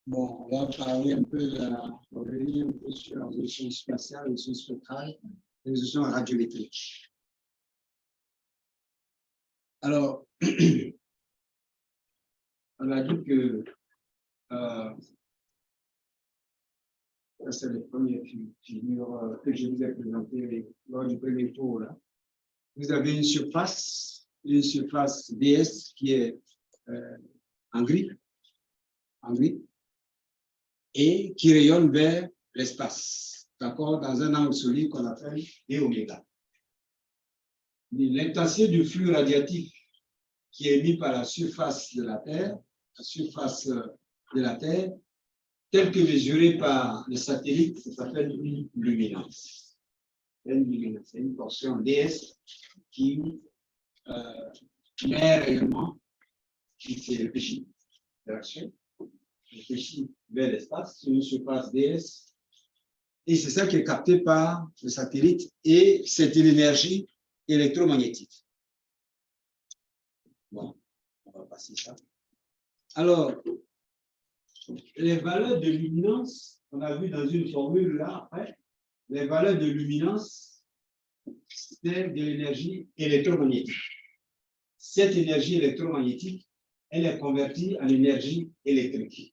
Bon, on va parler un peu on va revenir un peu sur la résolution spatiale, la résolution spectrale, la résolution radiométrique. Alors, on a dit que c'est les premières figures que je vous ai présentées lors du premier tour. Là. Vous avez une surface DS qui est en gris, et qui rayonne vers l'espace, d'accord, dans un angle solide qu'on appelle d oméga. L'intensité du flux radiatif qui est émis par la surface de la Terre, telle que mesurée par le satellite, ça s'appelle une luminance. C'est une portion DS qui met un rayonnement qui s'est réfléchi vers l'espace, sur une surface DS. Et c'est ça qui est capté par le satellite et c'est une énergie électromagnétique. Bon, on va passer ça. Alors, les valeurs de luminance, on a vu dans une formule là, après, les valeurs de luminance, c'est de l'énergie électromagnétique. Cette énergie électromagnétique, elle est convertie en énergie électrique.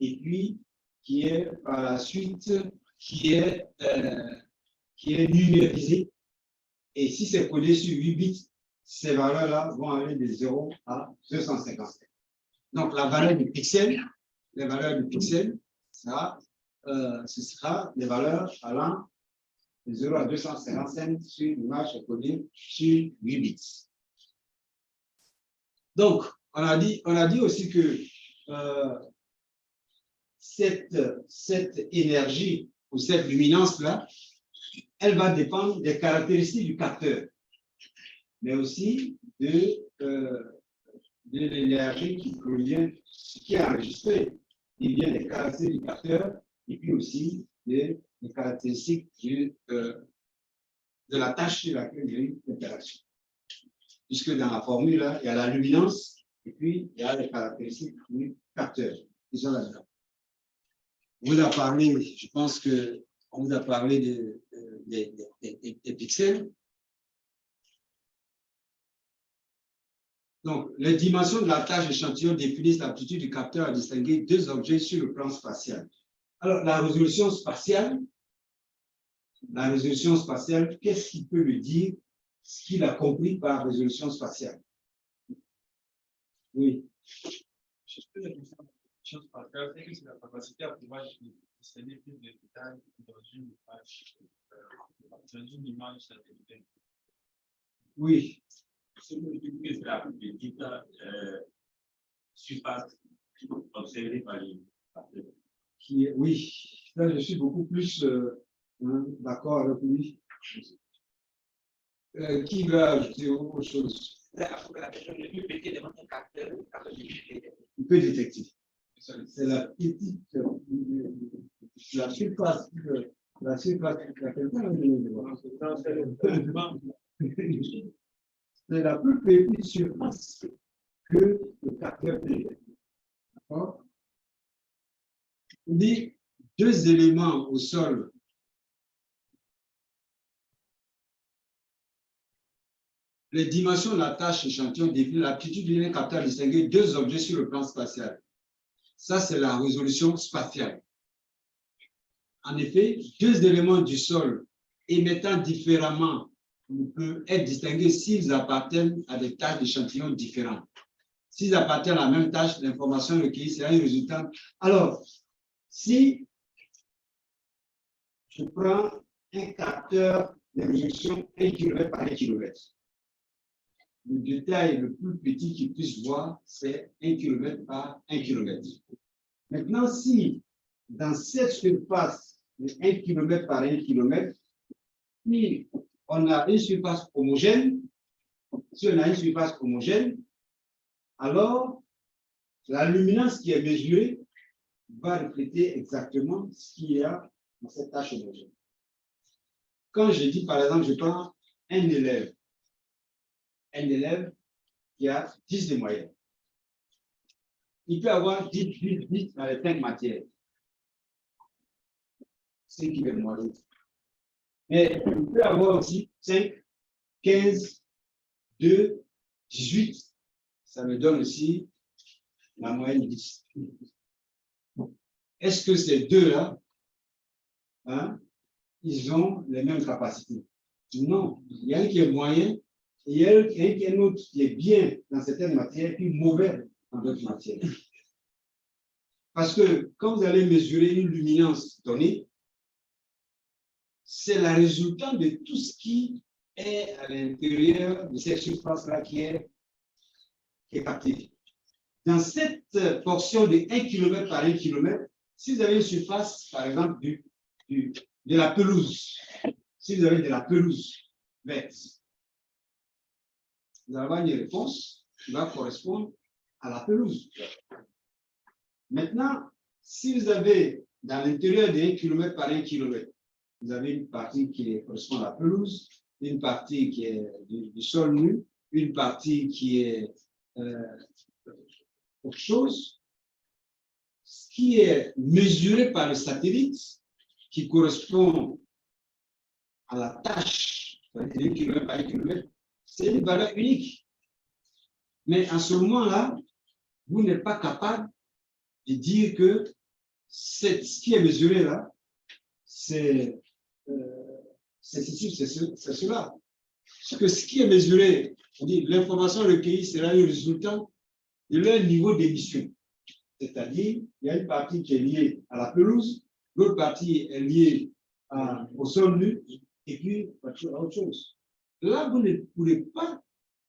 Et puis, qui est par la suite, qui est numérisée. Et si c'est codé sur 8 bits, ces valeurs-là vont aller de 0 à 257. Donc, la valeur du pixel, ça, ce sera des valeurs allant de 0 à 255 sur une image codée sur 8 bits. Donc, on a dit aussi que cette énergie ou cette luminance-là, elle va dépendre des caractéristiques du capteur, mais aussi de l'énergie qui provient, ce qui est enregistré, il vient des caractéristiques du capteur et puis aussi des caractéristiques de la tâche sur laquelle il y a eu l'interaction. Puisque dans la formule, là, il y a la luminance et puis il y a les caractéristiques du capteur. Ils sont là-dedans. On vous a parlé, je pense qu'on vous a parlé des pixels. Donc, les dimensions de la tâche échantillon définissent l'aptitude du capteur à distinguer deux objets sur le plan spatial. Alors, la résolution spatiale, qu'est-ce qu'il peut me dire, ce qu'il a compris par résolution spatiale? Oui. Je peux la résolution spatiale, c'est que c'est la capacité à pouvoir discerner plus de détails dans une image satellitaire. Oui. C'est la petite surface observée par les capteurs. Oui, là je suis beaucoup plus d'accord avec lui. Qui veut ajouter autre chose? Il peut détecter. C'est la petite, la surface, c'est la plus petite surface que le capteur peut détecter. D'accord? Il dit deux éléments au sol. Les dimensions de la tâche échantillon définissent l'aptitude d'un capteur à distinguer deux objets sur le plan spatial. Ça, c'est la résolution spatiale. En effet, deux éléments du sol émettant différemment ne peuvent être distingués s'ils appartiennent à des tâches d'échantillons différentes. S'ils appartiennent à la même tâche, l'information recueillie sera un résultat. Alors, si je prends un capteur de résolution 1 km par 1 km, le détail le plus petit qu'il puisse voir, c'est 1 km par 1 km. Maintenant, si dans cette surface de 1 km par 1 km, si on a une surface homogène, alors la luminance qui est mesurée va refléter exactement ce qu'il y a dans cette tâche homogène. Quand je dis, par exemple, je prends un élève qui a 10 de moyenne. il peut avoir 10 dans les 5 matières. C'est qui est le moyen. Mais il peut avoir aussi 5, 15, 2, 18. Ça me donne aussi la moyenne 10. Est-ce que ces deux-là, hein, ils ont les mêmes capacités? Non. Il y a un qui est moyen et il y a un autre qui est bien dans certaines matières puis mauvais dans d'autres matières. Parce que quand vous allez mesurer une luminance donnée, c'est le résultat de tout ce qui est à l'intérieur de cette surface-là qui est capté. Dans cette portion de 1 km par 1 km, si vous avez une surface, par exemple, de la pelouse, si vous avez de la pelouse verte, vous allez avoir une réponse qui va correspondre à la pelouse. Maintenant, si vous avez dans l'intérieur de 1 km par 1 km, vous avez une partie qui correspond à la pelouse, une partie qui est du sol nu, une partie qui est autre chose. Ce qui est mesuré par le satellite, qui correspond à la tâche, 1 km par 1 km, c'est une valeur unique. Mais à ce moment-là, vous n'êtes pas capable de dire que ce qui est mesuré là, c'est ceci, c'est cela. Parce que ce qui est mesuré, on dit l'information recueillie sera le résultat de leur niveau d'émission. C'est-à-dire, il y a une partie qui est liée à la pelouse, l'autre partie est liée au sol nu, et puis à autre chose. Là, vous ne pourrez pas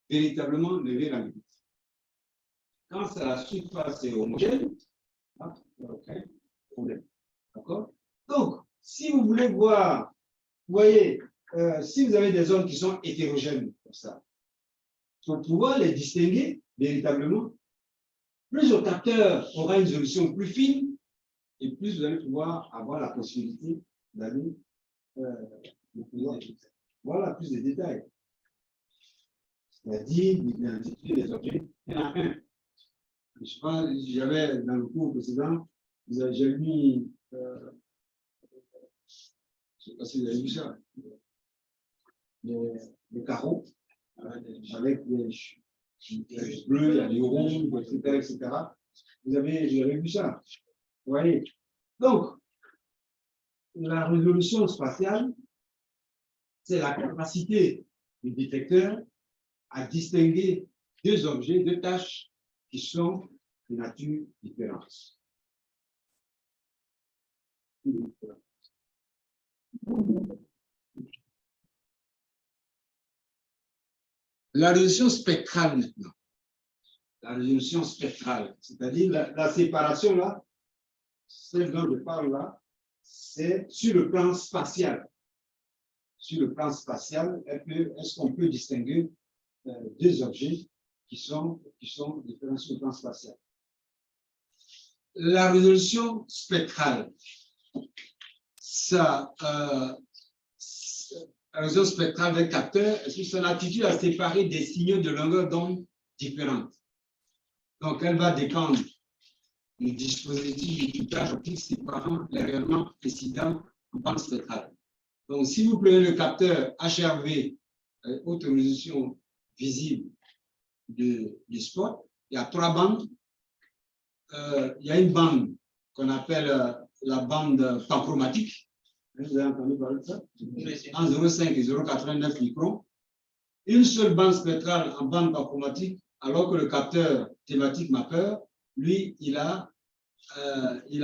véritablement lever la limite. Quand la surface est homogène, aucun problème. D'accord? Donc, si vous voulez voir, vous voyez, si vous avez des zones qui sont hétérogènes comme ça, pour pouvoir les distinguer véritablement, plus le capteur aura une solution plus fine, et plus vous allez pouvoir avoir la possibilité d'aller voilà plus de détails. C'est-à-dire d'identifier les objets. Il y en a un. Je sais pas, j'avais dans le cours précédent, j'ai mis, je ne sais pas si vous avez vu ça, les carreaux, avec les bleus, il y a des ronds, etc. Vous avez vu ça. Vous voyez. Donc, la résolution spatiale, c'est la capacité du détecteur à distinguer deux objets, deux tâches qui sont de nature différente. La résolution spectrale maintenant. La résolution spectrale, c'est-à-dire la séparation là, celle dont je parle là, c'est sur le plan spatial. Sur le plan spatial, est-ce qu'on peut distinguer deux objets qui sont différents sur le plan spatial? La résolution spectrale, la résolution spectrale d'un capteur, est-ce que son attitude à séparer des signaux de longueur d'onde différentes? Donc, elle va dépendre du dispositif d'équipage optique séparant les rayonnements précédents en bande spectrale. Donc, si vous prenez le capteur HRV, haute résolution visible du spot, il y a 3 bandes. Il y a une bande qu'on appelle la bande panchromatique. Vous avez entendu parler de ça? En 0,5 et 0,89 microns. Une seule bande spectrale en bande panchromatique, alors que le capteur thématique mapper, lui, il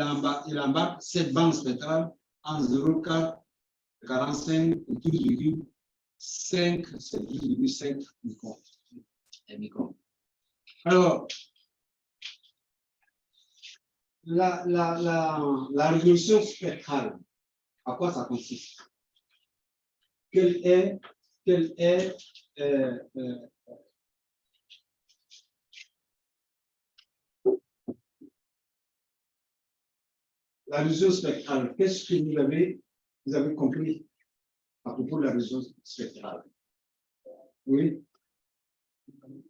embarque cette bande spectrale en 0,4, 45 et 12,5, c'est 12,5 microns. Alors, la résolution spectrale, à quoi ça consiste? Quelle est la résolution spectrale? Qu'est-ce que vous avez compris à propos de la résolution spectrale? Oui.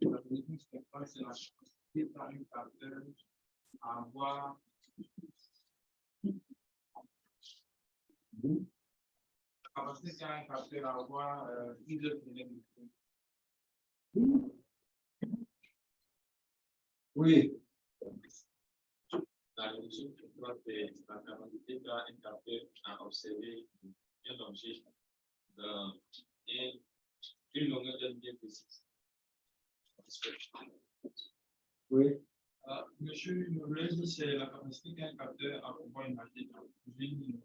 La résolution spectrale, c'est la capacité par un capteur à avoir la capacité qu'a un capteur à avoir plusieurs fenêtres. Oui. La réduction de poids, c'est la capacité qu'a un capteur à observer un objet dans une longueur d'onde bien précise. Oui. Monsieur Noblesse, c'est la capacité qu'a un capteur à pouvoir imaginer une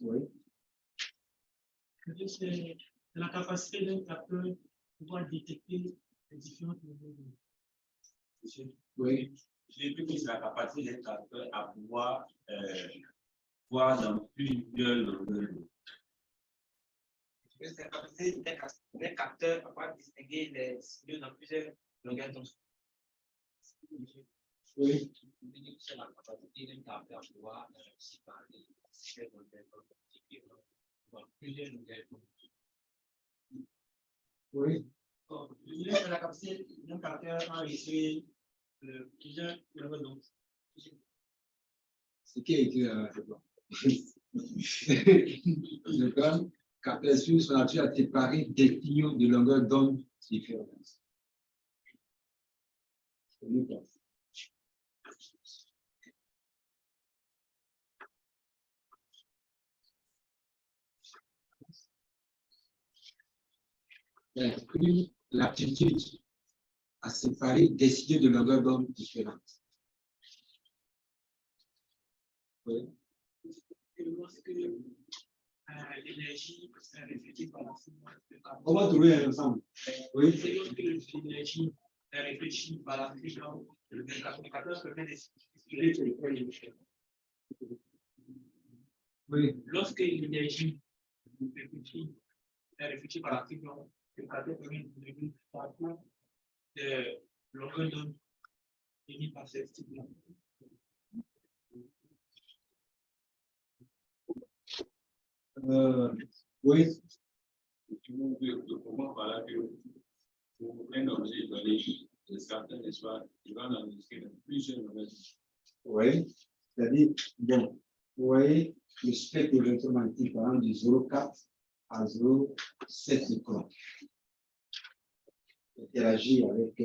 Oui. C'est la capacité d'un capteur de pouvoir détecter les différentes niveaux de. Oui. J'ai vu que c'est la capacité d'un capteur à pouvoir voir dans plusieurs longueurs. C'est la capacité d'un capteur à pouvoir distinguer les signaux dans plusieurs longueurs d'onde. Oui. C'est la capacité d'un capteur à pouvoir séparer les longueurs d'onde dans plusieurs longueurs d'onde. Oui. C'est la capacité d'un capteur à recevoir plusieurs longueurs d'onde. Ce qui est écrit là, le plan capteur suit son nature à séparer des signaux de longueur d'onde différentes. Inclut l'aptitude à séparer des signaux de longueur d'onde différentes. Oui. Lorsque l'énergie est réfléchie par la fréquence. On va trouver ensemble. Oui. C'est lorsque l'énergie est réfléchie par la fréquence, le capteur permet d'estimer sur le point de vue. Oui. Lorsque l'énergie est réfléchie par la fréquence, le capteur permet de vue par rapport de longueur d'onde émise par cette stimulation. Oui. Je comprends par là que pour un objet donné, le capteur, n'est-ce pas, il va l'enregistrer dans plusieurs longueurs. Oui. C'est-à-dire, bon, vous voyez, le spectre électromagnétique, par exemple, du 0,4 à 0,7 microns. Interagit avec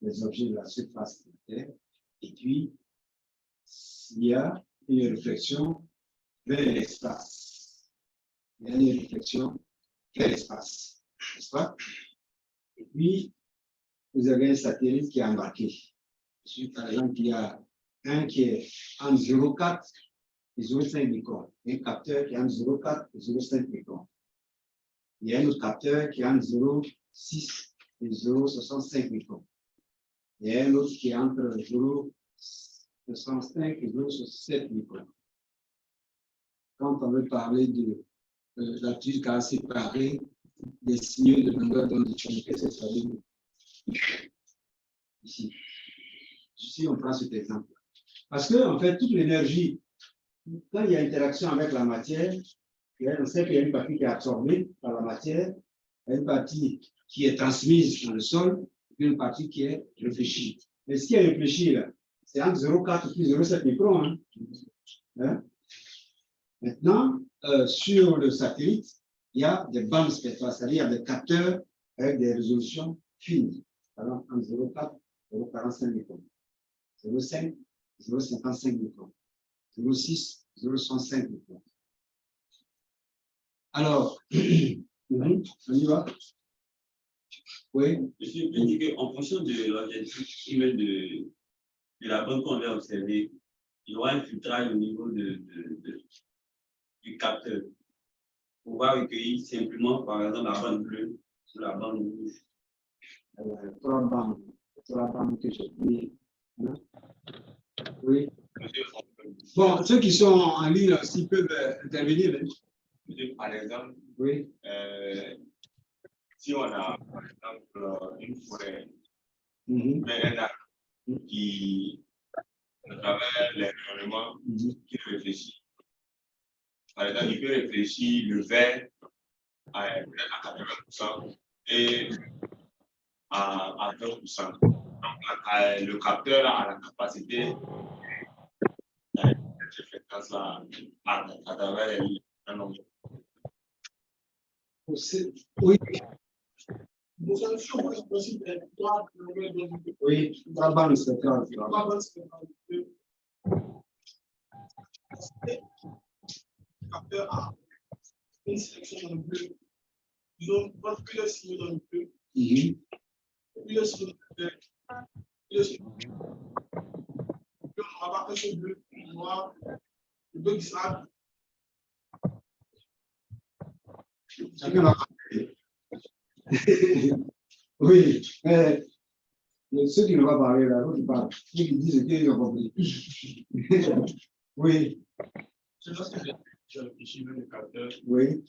les objets de la surface de la Terre. Et puis, il y a une réflexion vers l'espace. Il y a une réflexion vers l'espace, n'est-ce pas? Et puis, vous avez un satellite qui est embarqué. Par exemple, il y a un qui est en 0,4 et 0,5 microns. Un capteur qui est en 0,4 et 0,5 microns. Il y a un autre capteur qui est en 0,6 et 0,65 microns. Il y a un autre qui est entre 0,65 et 0,67 microns. Quand on veut parler de l'aptitude à séparer des signaux de longueur d'onde différente, qu'est-ce que ça veut dire? Ici, on prend cet exemple. Parce que, en fait, toute l'énergie, quand il y a interaction avec la matière, on sait qu'il y a une partie qui est absorbée par la matière, il y a une partie qui est transmise dans le sol, et une partie qui est réfléchie. Mais ce qui est réfléchi, là, c'est entre 0,4 et 0,7 microns. Hein? Maintenant, sur le satellite, il y a des bandes spectrales, c'est-à-dire il y a des capteurs avec des résolutions fines. Par exemple, entre 0,4 et 0,45 microns. 0,5, 0,55 microns. 0,6, 0,65 microns. Alors, on y va? Oui. Je peux dire qu'en fonction de l'objectif de la bande qu'on va observer, il y aura un filtrage au niveau du capteur pour pouvoir recueillir simplement, par exemple, la bande bleue ou la bande rouge. Trois bandes que j'ai pris. Oui. Bon, ceux qui sont en ligne aussi peuvent intervenir. Par exemple, oui. Si on a, par exemple, une forêt, mais un arbre qui, à travers l'environnement, qui réfléchit. Par exemple, il peut réfléchir le vert à 80% et à 20%. Donc, le capteur a la capacité de cette fréquence-là à travers un nombre. Oui. Nous sommes sûrs que c'est possible d'être 3 km. Oui, 3 bandes spectrales. 3 bandes spectrales. Le capteur a une sélection dans le bleu. Disons, plusieurs signaux dans le bleu. Plusieurs signaux dans le bleu. On va passer le bleu, le noir, le bleu qui sera. Chacun va parler. Oui, mais ceux qui ne vont pas parler là, qui parlent, ceux qui disent qu'ils ont compris. Oui. Je pense que j'ai réfléchi même le capteur. Oui.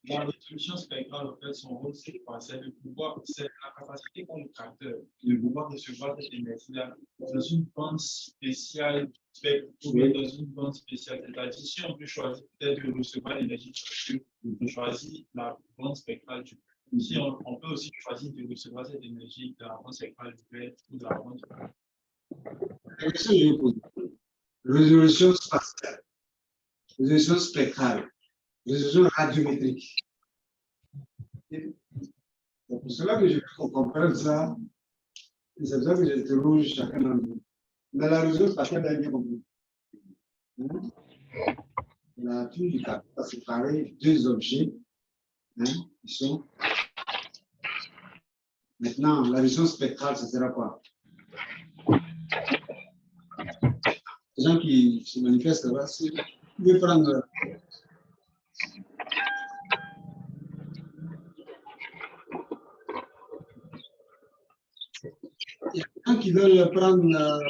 La résolution spectrale, en fait, son rôle, c'est quoi? C'est le pouvoir, c'est la capacité qu'ont le capteur de pouvoir recevoir cette énergie-là dans une bande spéciale, ou bien dans une bande spéciale. C'est-à-dire, si on peut choisir peut-être de recevoir l'énergie du bleu, on choisit la bande spectrale du bleu. Si on peut aussi choisir de recevoir cette énergie dans la bande spectrale du vert ou de la bande résolution spatiale, résolution spectrale, résolution radiométrique. C'est pour cela que je veux qu'on comprenne ça. C'est pour ça que j'interroge chacun d'entre nous. Mais la résolution spatiale est bien compris. La tour du capteur va séparer deux objets qui sont. Maintenant, la résolution spectrale, ce sera quoi? Les gens qui se manifestent là, si vous pouvez prendre. Il y a des gens qui veulent prendre.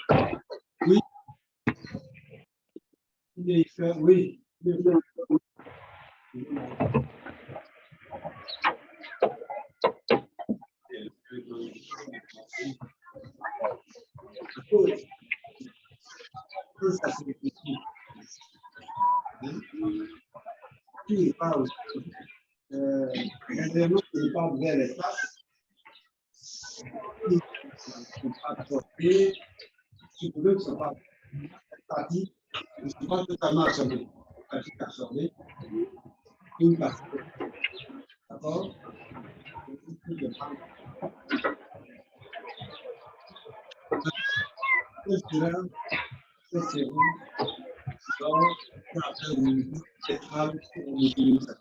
Oui. Oui. Ça se réfléchit. Qui parle éléments qui partent vers l'espace, qui ne sont pas portés, surtout ne sont pas statiques, ne sont pas totalement absorbés. Absorbés, une partie. D'accord? C'est bon. Donc, après une spectrale, on utilise ça.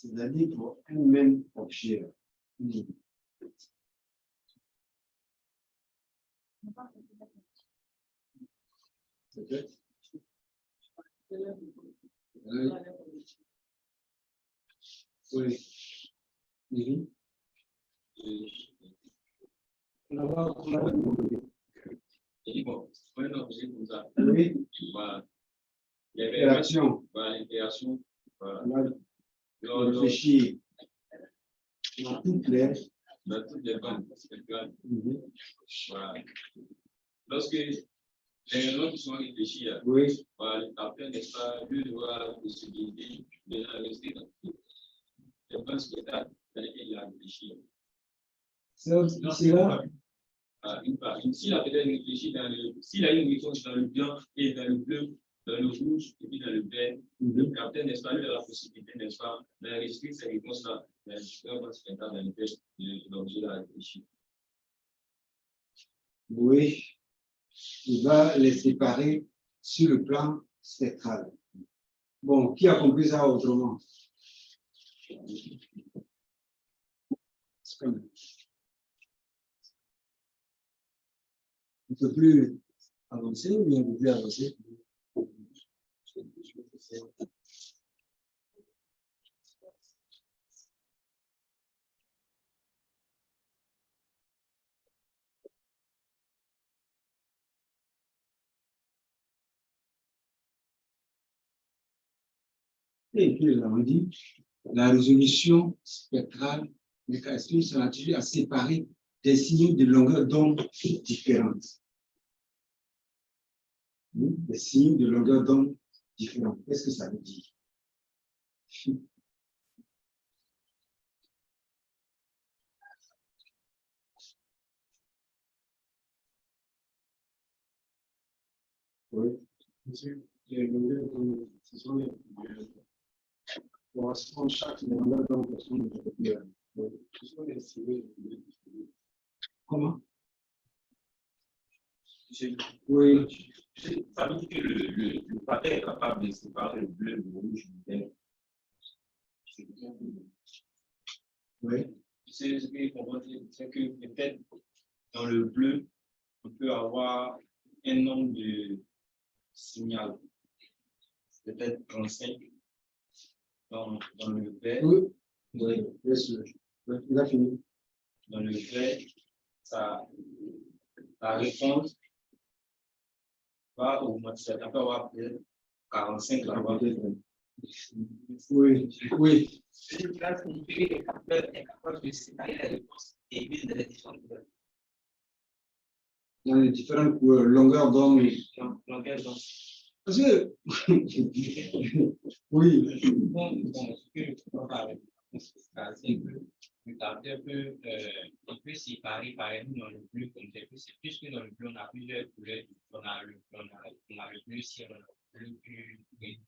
C'est-à-dire pour un même objet. Peut-être. Oui. Oui. L'interaction. Réfléchir dans toutes les bandes spectrales. Voilà. Lorsque les raisons qui sont réfléchies, oui. Voilà, le capteur n'est pas lui doit la possibilité de rester dans les bandes spectrales dans lesquelles il a réfléchi. C'est là. S'il a peut-être réfléchi s'il a une réponse dans le blanc et dans le bleu, dans le rouge et puis dans le vert, le capteur, n'est-ce pas, lui, a la possibilité, n'est-ce pas, d'enregistrer ces réponses-là, d'enregistrer un spectacle dans lequel l'objet a réfléchi. Oui, il va les séparer sur le plan spectral. Bon, qui a compris ça autrement? On ne peut plus avancer ou bien on ne peut plus avancer? Et puis, là, on dit, la résolution spectrale des calculs sont attribués à séparer des signaux de longueur d'onde différentes. Des signaux de longueur d'onde différentes. Qu'est-ce que ça veut dire? Oui, les longueurs d'onde, ce sont les correspondent chaque longueur d'onde correspond ce sont les signaux. Comment? Oui. Ça veut dire que le patin est capable de séparer le bleu, le rouge, le vert. Oui. C'est ce qu'il faut dire, c'est que peut-être dans le bleu, on peut avoir un nombre de signaux, peut-être 35 dans le vert. Oui, oui, bien sûr. Il a fini. Dans le vert, la réponse va augmenter, ça peut avoir peut-être 45 là-bas. Oui, oui. Cela signifie que le capteur est capable de séparer la réponse et puis de les différentes couleurs. Dans les différentes couleurs, longueur d'onde. Longueur d'onde. Parce que, oui. Bon, ce que je peux parler, c'est que le capteur peut séparer, par exemple, dans le bleu, comme c'est plus que dans le bleu, on a plusieurs couleurs, on a le bleu ciel, on a le bleu plus gris.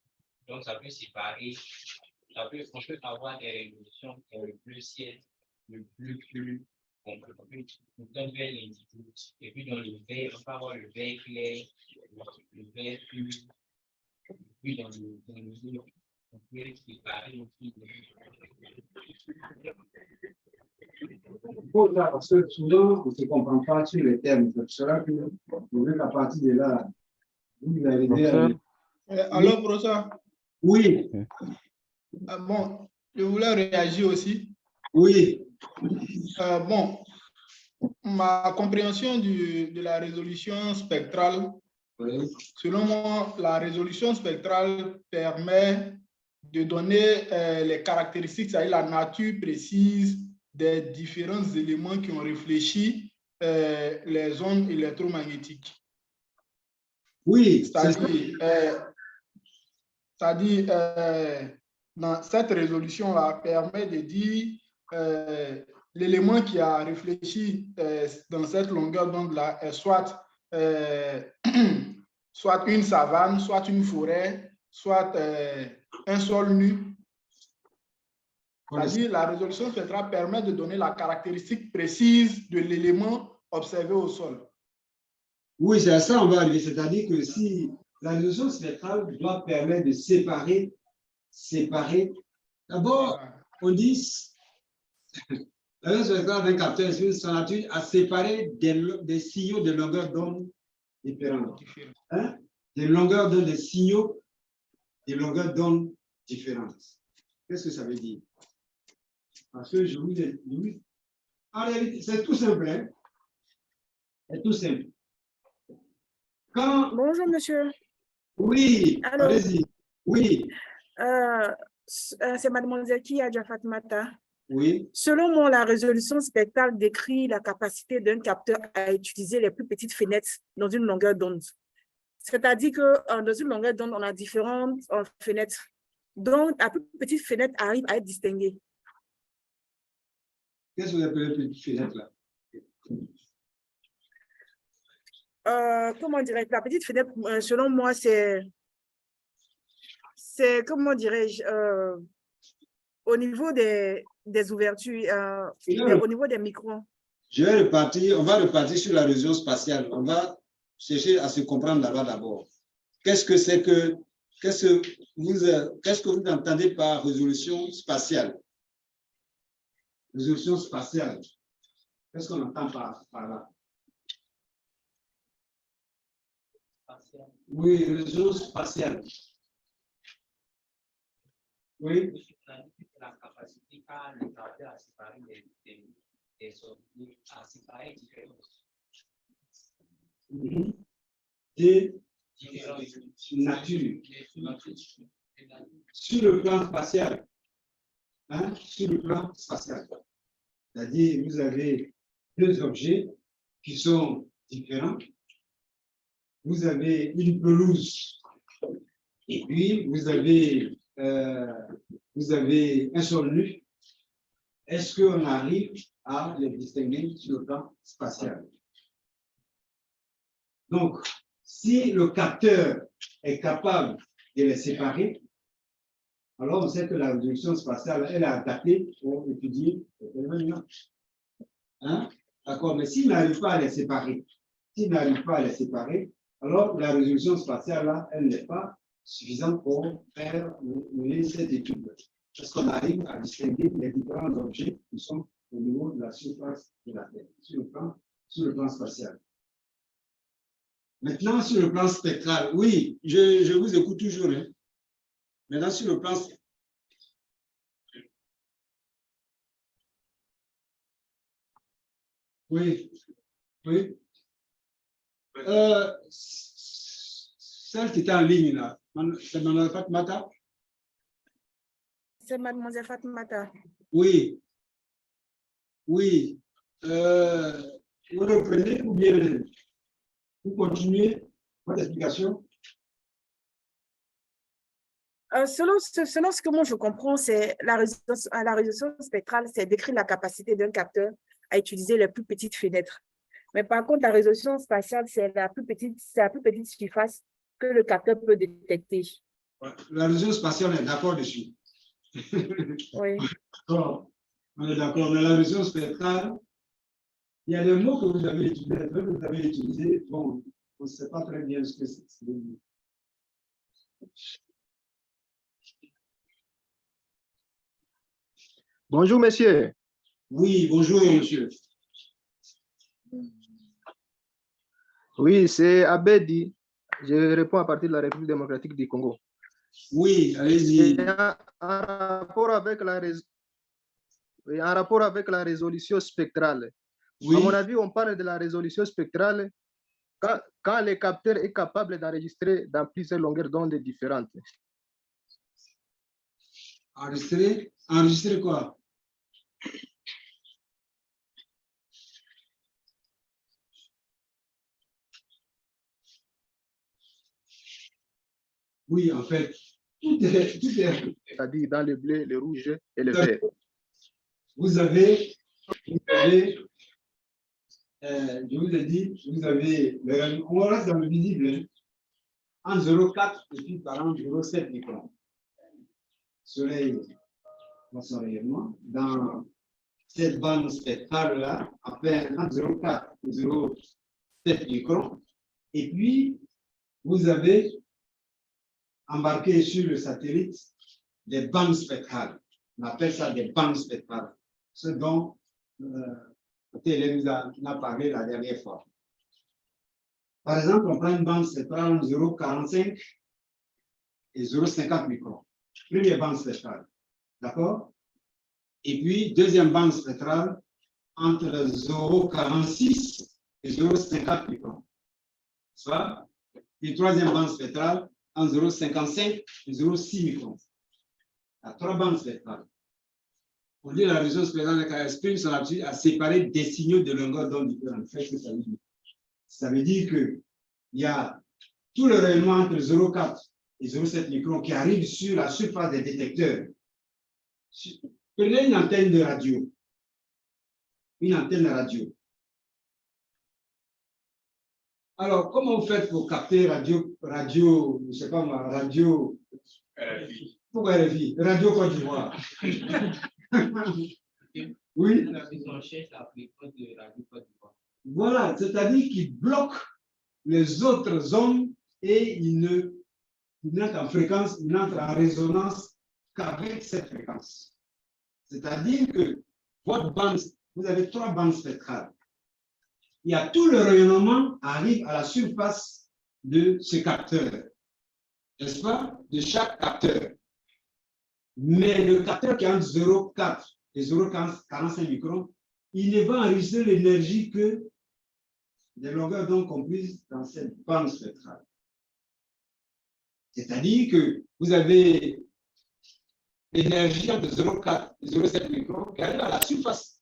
Donc, ça peut séparer, on peut avoir des résolutions pour le bleu ciel, le bleu plus, on peut vers l'indigo. Et puis, dans le vert, on peut avoir le vert clair, le vert plus. Puis dans le bleu, on peut séparer aussi. Parce que souvent, on ne se comprend pas sur les termes. C'est pour cela que vous voulez qu'à partir de là, vous arrivez à. Alors, professeur? Oui. Bon, je voulais réagir aussi. Oui. Bon, ma compréhension de la résolution spectrale, Oui. selon moi, la résolution spectrale permet de donner les caractéristiques, c'est-à-dire la nature précise des différents éléments qui ont réfléchi les ondes électromagnétiques. Oui, c'est-à-dire, dans cette résolution-là, permet de dire l'élément qui a réfléchi dans cette longueur d'onde-là est soit, soit une savane, soit une forêt, soit un sol nu. C'est-à-dire la résolution spectrale permet de donner la caractéristique précise de l'élément observé au sol. Oui, c'est à ça on va arriver. C'est-à-dire que si la résolution spectrale doit permettre de séparer. D'abord, on dit la résolution spectrale d'un capteur son nature à séparer des signaux de longueur d'onde différentes. Hein? Des longueurs d'onde, des signaux de longueur d'onde différentes. Qu'est-ce que ça veut dire? Parce que je vous dis, en réalité, c'est tout simple. Hein? C'est tout simple. Bonjour, monsieur. Oui, allez-y. Oui. C'est mademoiselle Kia Fatmata. Oui. Selon moi, la résolution spectrale décrit la capacité d'un capteur à utiliser les plus petites fenêtres dans une longueur d'onde. C'est-à-dire que dans une longueur d'onde, on a différentes fenêtres. Donc, la plus petite fenêtre arrive à être distinguée. Qu'est-ce que vous appelez petite fenêtre là? Comment dirais-je? La petite fenêtre, selon moi, c'est c'est, comment dirais-je, au niveau des ouvertures, au niveau des micros. On va repartir sur la résolution spatiale. On va chercher à se comprendre là-bas d'abord. Qu'est-ce que vous entendez par résolution spatiale? Résolution spatiale. Qu'est-ce qu'on entend par là? Oui, résolution spatiale. Oui. La capacité qu'a le capteur à séparer des objets, à séparer différents. Des natures. Sur le plan spatial. Hein, sur le plan spatial. C'est-à-dire, vous avez deux objets qui sont différents. Vous avez une pelouse et puis vous avez un sol nu. Est-ce qu'on arrive à les distinguer sur le plan spatial? Donc, si le capteur est capable de les séparer, alors on sait que la résolution spatiale, elle est adaptée pour étudier les phénomènes. Hein? D'accord, mais s'il n'arrive pas à les séparer, alors la résolution spatiale, là, elle n'est pas suffisante pour faire mener cette étude. Parce qu'on arrive à distinguer les différents objets qui sont au niveau de la surface de la Terre, sur le plan spatial. Maintenant, sur le plan spectral, oui, je vous écoute toujours. Hein. Maintenant, sur le plan spectral, oui. Celle qui est en ligne là, c'est Mme Fatmata? C'est Mademoiselle Fatmata. Oui. Oui. Vous reprenez ou bien vous continuez votre explication? Selon ce que moi je comprends, c'est la résolution spectrale, c'est décrire la capacité d'un capteur à utiliser les plus petites fenêtres. Mais par contre, la résolution spatiale, c'est la plus petite surface que le capteur peut détecter. La résolution spatiale, on est d'accord dessus. Oui. On est d'accord, mais la résolution spectrale, il y a des mots que vous avez utilisés, bon, on ne sait pas très bien ce que c'est. Bonjour, monsieur. Oui, bonjour, monsieur. Oui, c'est Abedi. Je réponds à partir de la République démocratique du Congo. Oui, allez-y. En rapport avec la résolution spectrale. Oui. À mon avis, on parle de la résolution spectrale quand le capteur est capable d'enregistrer dans plusieurs longueurs d'onde différentes. Enregistrer quoi? Oui, en fait, tout est. C'est-à-dire dans le bleu, le rouge et le vert. Vous avez je vous ai dit, vous avez, on reste dans le visible, en 0,4 et puis par exemple 0,7 microns. Soleil, son rayonnement, dans cette bande spectrale-là, à peine entre 0,4 et 0,7 microns. Et puis, vous avez embarqué sur le satellite des bandes spectrales. On appelle ça des bandes spectrales. Ce dont Télé nous a parlé la dernière fois. Par exemple, on prend une bande spectrale entre 0,45 et 0,50 microns. Première bande spectrale. D'accord? Et puis, deuxième bande spectrale entre 0,46 et 0,50 microns. Soit, et troisième bande spectrale entre 0,55 et 0,6 microns. Il y a trois bandes spectrales. On dit la résolution spectrale exprime son aptitude à séparer des signaux de longueur d'onde différentes. Ça veut dire qu'il y a tout le rayonnement entre 0,4 et 0,7 microns qui arrive sur la surface des détecteurs. Prenez une antenne de radio. Une antenne de radio. Alors, comment vous faites pour capter radio, je ne sais pas moi, radio RFI. Pourquoi RFI? Radio Côte d'Ivoire. Oui. Voilà, c'est-à-dire qu'il bloque les autres zones et il n'entre en fréquence, il n'entre en résonance qu'avec cette fréquence. C'est-à-dire que votre bande, vous avez 3 bandes spectrales. Il y a tout le rayonnement arrive à la surface de ce capteur, n'est-ce pas? De chaque capteur. Mais le capteur qui est entre 0,4 et 0,45 microns, il ne va enregistrer l'énergie que des longueurs d'onde comprises dans cette bande spectrale. C'est-à-dire que vous avez l'énergie entre 0,4 et 0,7 microns qui arrive à la surface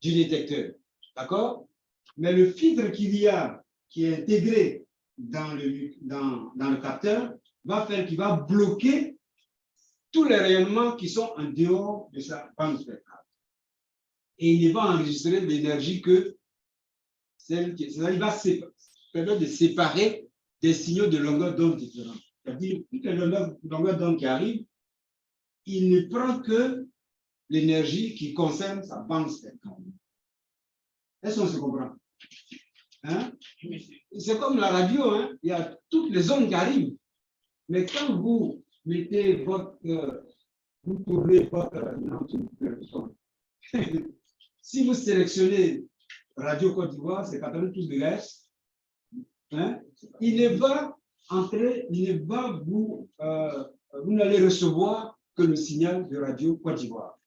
du détecteur. D'accord? Mais le filtre qu'il y a, qui est intégré dans le capteur, va faire qu'il va bloquer tous les rayonnements qui sont en dehors de sa bande spectrale. Et il ne va enregistrer l'énergie que celle qui... Il va permettre de séparer des signaux de longueur d'onde différents. C'est-à-dire, toutes les longueurs d'onde qui arrivent, il ne prend que l'énergie qui concerne sa bande spectrale. Est-ce qu'on se comprend? Hein? C'est comme la radio, hein? Il y a toutes les ondes qui arrivent. Mais quand vous mettez votre... vous tournez votre... si vous sélectionnez Radio Côte d'Ivoire, c'est 92 MHz, hein? Il ne va entrer, il ne va vous... vous n'allez recevoir que le signal de Radio Côte d'Ivoire.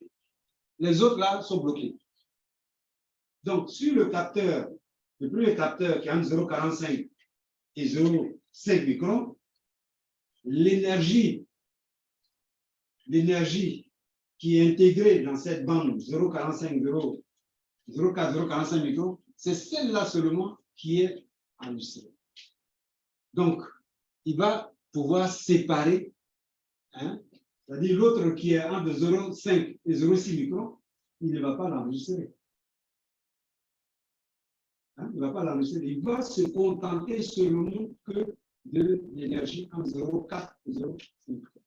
Les autres là sont bloqués. Donc, sur le capteur, le premier capteur qui est entre 0,45 et 0,5 microns, l'énergie qui est intégrée dans cette bande 0,45, 0,4, 0,45 microns, c'est celle-là seulement qui est enregistrée. Donc, il va pouvoir séparer, hein, c'est-à-dire l'autre qui est entre 0,5 et 0,6 microns, il ne va pas l'enregistrer. Hein, il ne va pas l'enregistrer. Il va se contenter seulement que de l'énergie entre 0,4 et 0,5 microns.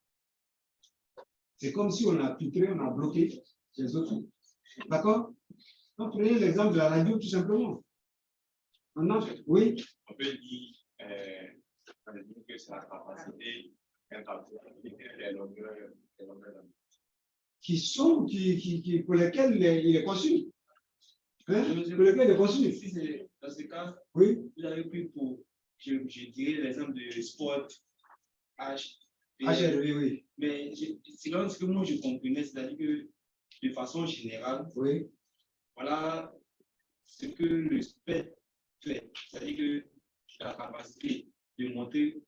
C'est comme si on a filtré, on a bloqué les autres. D'accord? Donc, prenez l'exemple de la radio tout simplement. Oui? On peut dire que c'est la capacité des longueurs d'onde. Pour lesquels il est conçu. Hein? Pour lesquels il est conçu. Si dans ce cas, oui? vous avez pris pour, je dirais, l'exemple de sport H. HRV, oui. Mais c'est comme ce que moi je comprenais, c'est-à-dire que de façon générale, oui. Voilà ce que le spectre fait. C'est-à-dire que la capacité de monter,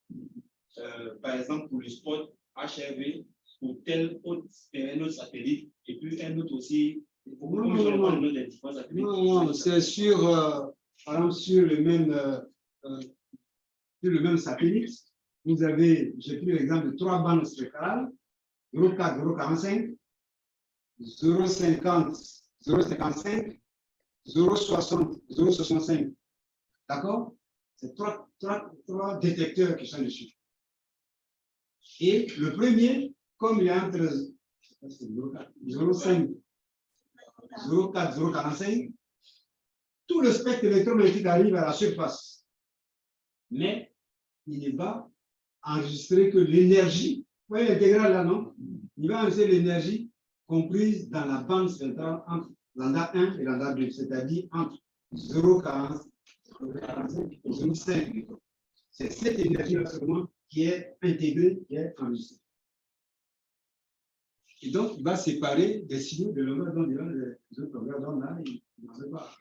par exemple, pour le spot HRV, pour un autre satellite, et puis un autre aussi. Non, c'est sur, par exemple, sur le même satellite. Vous avez, j'ai pris l'exemple de 3 bandes spectrales, 0,4, 0,45, 0,50, 0,55, 0,60, 0,65. D'accord? C'est trois détecteurs qui sont dessus. Et le premier, comme il est entre 0,5, 0,4, 0,45, tout le spectre électromagnétique arrive à la surface. Mais il ne va enregistrer que l'énergie. Vous voyez l'intégrale là, non? Il va enregistrer l'énergie comprise dans la bande centrale entre lambda 1 et lambda 2, c'est-à-dire entre 0,40, 0,45 et 0,5. C'est cette énergie-là seulement qui est intégrée, qui est enregistrée. Et donc, il va séparer des signaux de longueur d'onde, les autres longueurs d'onde là, il n'en veut pas.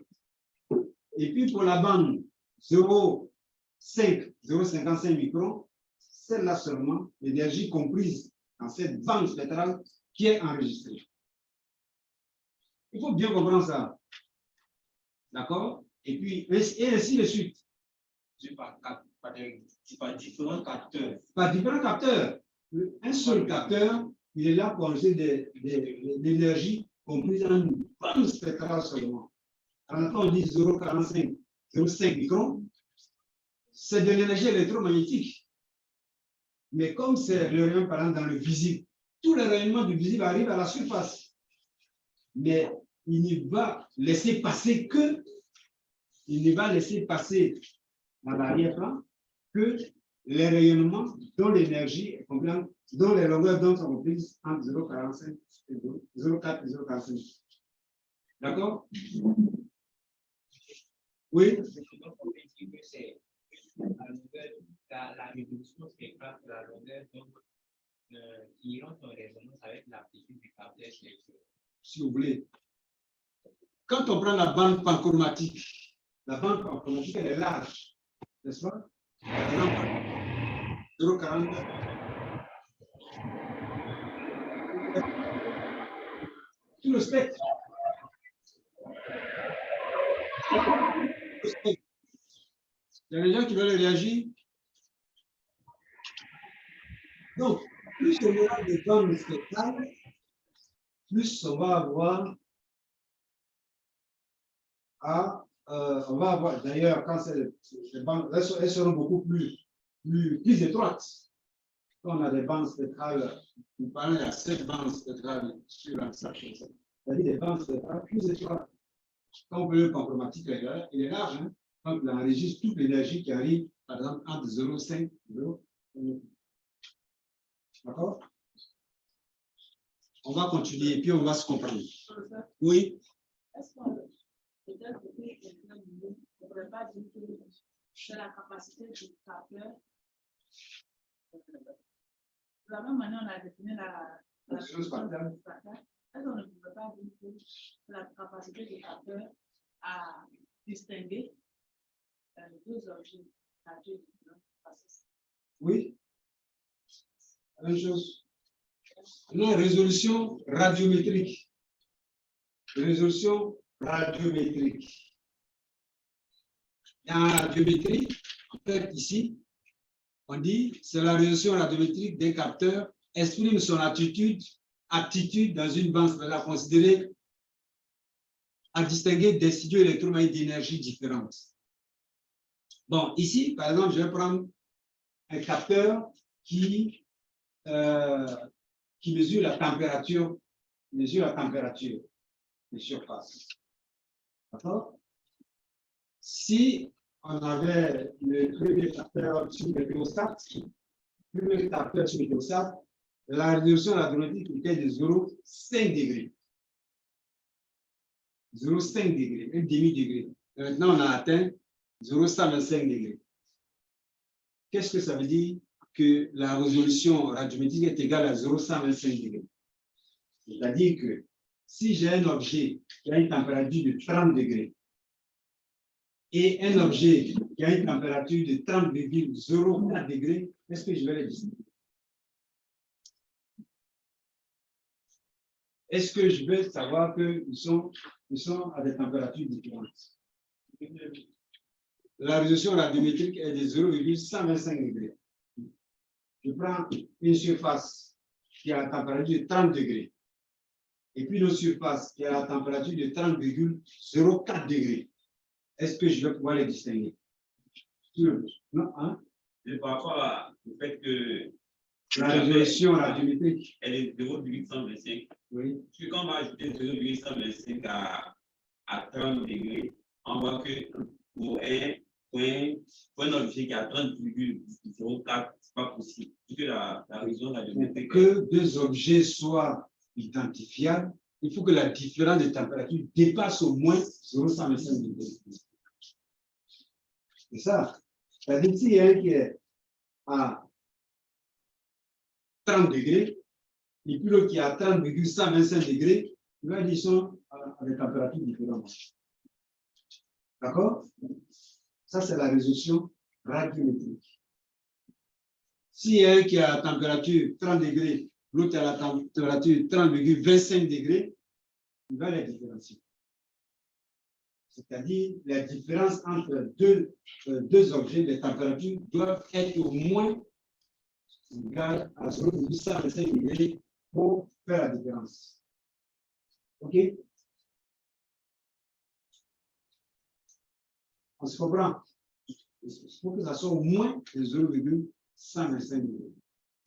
Et puis pour la bande 0,5, 0,55 microns, celle-là seulement, l'énergie comprise dans cette bande spectrale qui est enregistrée. Il faut bien comprendre ça. D'accord? Et puis, et ainsi de suite. C'est par différents capteurs. Par différents capteurs. Un seul capteur, il est là pour enregistrer l'énergie comprise dans une bande spectrale seulement. Alors, quand on dit 0,45, 0,5 microns, c'est de l'énergie électromagnétique. Mais comme c'est le rayonnement, par exemple, dans le visible, tout le rayonnement du visible arrive à la surface. Mais il ne va laisser passer que, il ne va laisser passer dans l'arrière-plan que les rayonnements dont l'énergie est complète, dont les longueurs d'onde sont comprises entre 0,45 et 0,4 et 0,45. D'accord? Oui? Donc, on peut dire que c'est la résolution spectrale de la longueur d'onde qui rentre en résonance avec l'amplitude du capteur sélectionné. Si vous voulez. Quand on prend la bande panchromatique, elle est large, n'est-ce pas? 0,40. Tout le spectre. Il y a des gens qui veulent réagir. Donc, plus on aura de bandes spectrales, plus on va avoir on va avoir, d'ailleurs, quand les bandes, elles seront beaucoup plus étroites. Quand on a des bandes spectrales, nous parlons de 7 bandes spectrales sur l'ensemble, c'est-à-dire des bandes spectrales plus étroites. Quand on veut le panchromatique, il est large, hein? Quand on enregistre toute l'énergie qui arrive, par exemple, entre 0,5 et 0,1. D'accord? On va continuer et puis on va se comprendre. Oui? Est-ce qu'on peut-être on ne pourrait pas dire que c'est la capacité du capteur? De la même manière, on a défini la chose spatiale. Est-ce qu'on ne pourrait pas dire que c'est la capacité du capteur à distinguer deux objets à deux différents processus? Oui? La même chose. La résolution radiométrique. Résolution radiométrique. Dans la radiométrie, en fait, ici, on dit c'est la résolution radiométrique des capteurs exprime son aptitude dans une bande spectrale considérée à distinguer des signaux électromagnétiques d'énergie différentes. Bon, ici, par exemple, je vais prendre un capteur qui mesure la température de surface. D'accord? Si on avait le premier capteur sur le thermostat, la résolution radiométrique était de 0,5 degrés. 0,5 degrés, un demi-degré. Maintenant, on a atteint 0,125 degrés. Qu'est-ce que ça veut dire? Que la résolution radiométrique est égale à 0,125 degrés. C'est-à-dire que si j'ai un objet qui a une température de 30 degrés et un objet qui a une température de 30,04 degrés, est-ce que je vais les distinguer? Est-ce que je vais savoir qu'ils sont à des températures différentes? La résolution radiométrique est de 0,125 degrés. Je prends une surface qui a la température de 30 degrés et puis une autre surface qui a la température de 30,04 degrés. Est-ce que je vais pouvoir les distinguer? Non, hein? Et par rapport au fait que la résolution radiométrique, elle est 0,125. Oui. Puis quand on va ajouter 0,125 à 30 degrés, on voit que pour un objet qui a 30,04, ce n'est pas possible. Parce que la résolution radiométrique. Pour que deux objets soient identifiables, il faut que la différence de température dépasse au moins 0,125 degrés. C'est ça. C'est-à-dire s'il y a un qui est à 30 degrés, et puis l'autre qui est à 30,125 degrés, ils sont à des températures différentes. D'accord? Ça, c'est la résolution radiométrique. S'il y a un qui est à la température 30 degrés, l'autre est à la température 30,25 degrés, il va les différencier. C'est-à-dire, la différence entre deux objets, les températures doivent être au moins égales à 0,125 degrés pour faire la différence. OK? On se comprend? Il faut que ça soit au moins de 0,125 degrés.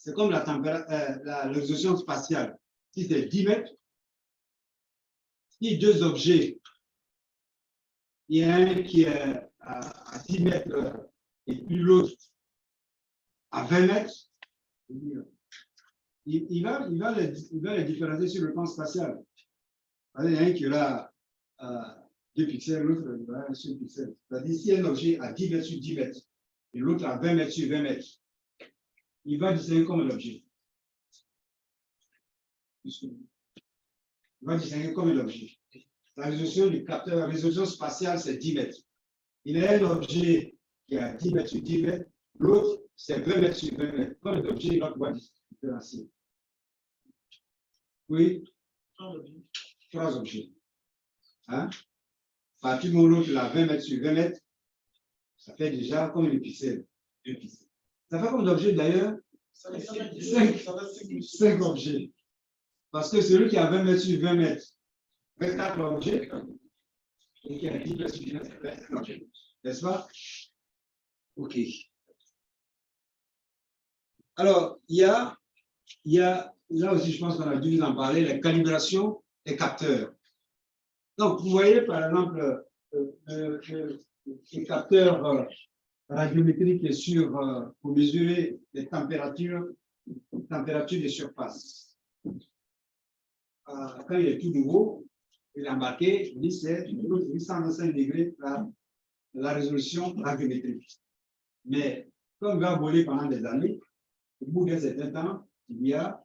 c'est comme la résolution spatiale. Si c'est 10 mètres, si deux objets, il y a un qui est à 10 mètres et puis l'autre à 20 mètres, il va les différencier sur le plan spatial. Il y a un qui est là à 2 pixels, l'autre à 1 seul pixel. C'est-à-dire, si un objet à 10 mètres sur 10 mètres et l'autre à 20 mètres sur 20 mètres, il va distinguer comme un objet. Il va distinguer comme un objet. La résolution du capteur, la résolution spatiale, c'est 10 mètres. Il y a un objet qui est à 10 mètres sur 10 mètres, l'autre, c'est 20 mètres sur 20 mètres. Comme un objet, il va pouvoir différencier. Oui? 3 objets. Hein? À partir du moment où l'autre, 20 mètres sur 20 mètres, ça fait déjà comme les pixels. 2 pixels. Ça fait comme d'objets d'ailleurs 5 objets. Parce que celui qui a 20 mètres sur 20 mètres, 24 objets, et qui a 10 mètres sur 10 mètres, 24 objets. N'est-ce pas? OK. Alors, il y a, là aussi, je pense qu'on a dû vous en parler, la calibration des capteurs. Donc, vous voyez, par exemple, le capteur radiométrique est sur, pour mesurer les températures des surfaces. Quand il est tout nouveau, il a marqué, il dit c'est 825 degrés la résolution radiométrique. Mais comme il va voler pendant des années, au bout d'un certain temps, il y a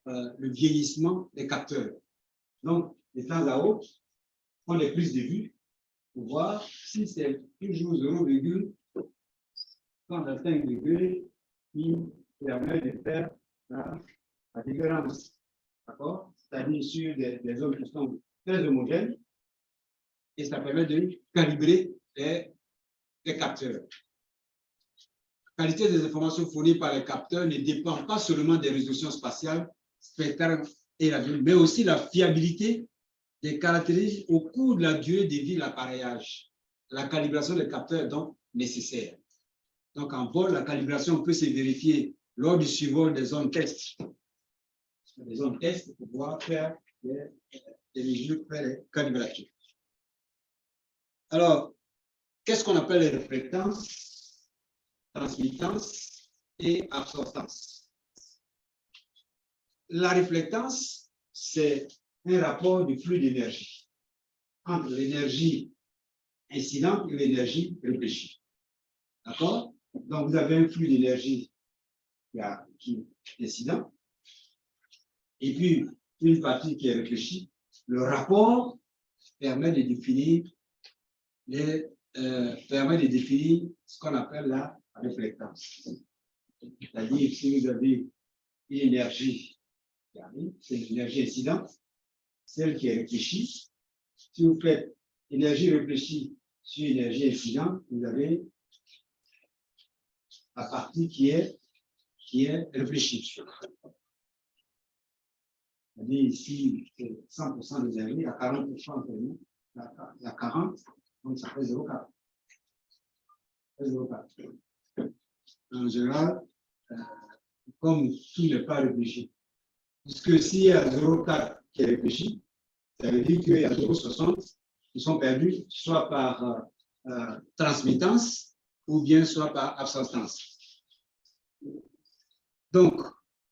le vieillissement des capteurs. Donc, de temps à autre, on a plus de vue pour voir si c'est toujours 0,35 degrés qui permet de faire la différence. D'accord? C'est-à-dire sur des zones qui sont très homogènes et ça permet de calibrer les capteurs. La qualité des informations fournies par les capteurs ne dépend pas seulement des résolutions spatiales, spectrales et radio, mais aussi la fiabilité des caractéristiques au cours de la durée de vie de l'appareillage. La calibration des capteurs est donc nécessaire. Donc, en vol, la calibration peut se vérifier lors du survol des zones test. Des zones test pour pouvoir faire des mesures, faire les calibrations. Alors, qu'est-ce qu'on appelle les réflectances, transmittances et absorptances? La réflectance, c'est un rapport du flux d'énergie entre l'énergie incidente et l'énergie réfléchie. D'accord? Donc, vous avez un flux d'énergie qui est incident et puis une partie qui est réfléchie. Le rapport permet de définir ce qu'on appelle la réflectance. C'est-à-dire, si vous avez une énergie qui arrive, c'est une énergie incidente, celle qui est réfléchie. Si vous faites énergie réfléchie sur énergie incidente, vous avez la partie qui est réfléchie. C'est-à-dire ici, c'est 100% d'énergie, à 40% de il y a 40, donc ça fait 0,4. En général, comme tout n'est pas réfléchi, puisque s'il y a 0,4 qui est réfléchi, ça veut dire qu'il y a 0,60 qui sont perdus, soit par transmittance ou bien soit par absorptance. Donc,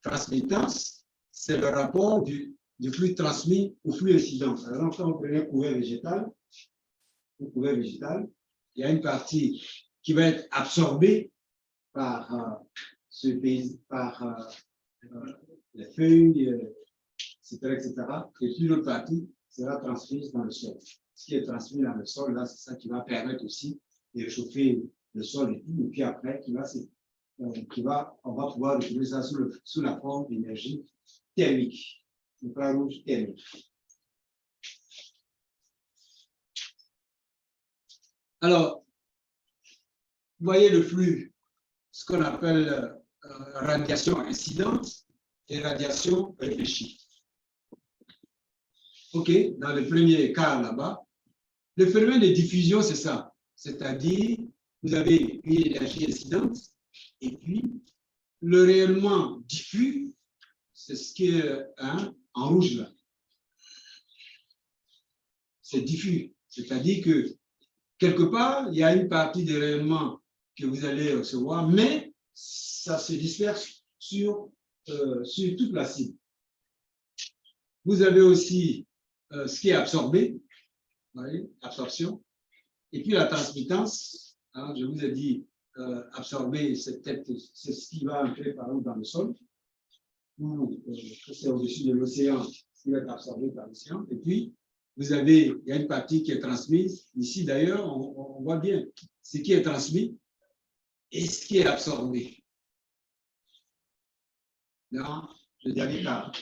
transmittance, c'est le rapport du flux transmis au flux incident. Par exemple, quand vous prenez un couvert végétal, il y a une partie qui va être absorbée par les feuilles, etc. Et puis l'autre partie sera transmise dans le sol. Ce qui est transmis dans le sol, là, c'est ça qui va permettre aussi de réchauffer le sol et tout. Et puis après, on va pouvoir retrouver ça sous la forme d'énergie thermique, infrarouge thermique. Alors, vous voyez le flux, ce qu'on appelle radiation incidente et radiation réfléchie. OK, dans le premier cas là-bas, le phénomène de diffusion, c'est ça. C'est-à-dire, vous avez une énergie incidente et puis le rayonnement diffus, c'est ce qui est en rouge là. C'est diffus, c'est-à-dire que quelque part, il y a une partie des rayonnements que vous allez recevoir, mais ça se disperse sur toute la cible. Vous avez aussi ce qui est absorbé, vous voyez, absorption, et puis la transmittance, hein, je vous ai dit, absorber, c'est ce qui va entrer par exemple dans le sol, ou c'est au-dessus de l'océan, ce qui va être absorbé par l'océan, et puis vous avez, il y a une partie qui est transmise, ici d'ailleurs, on voit bien ce qui est transmis et ce qui est absorbé dans le dernier cadre.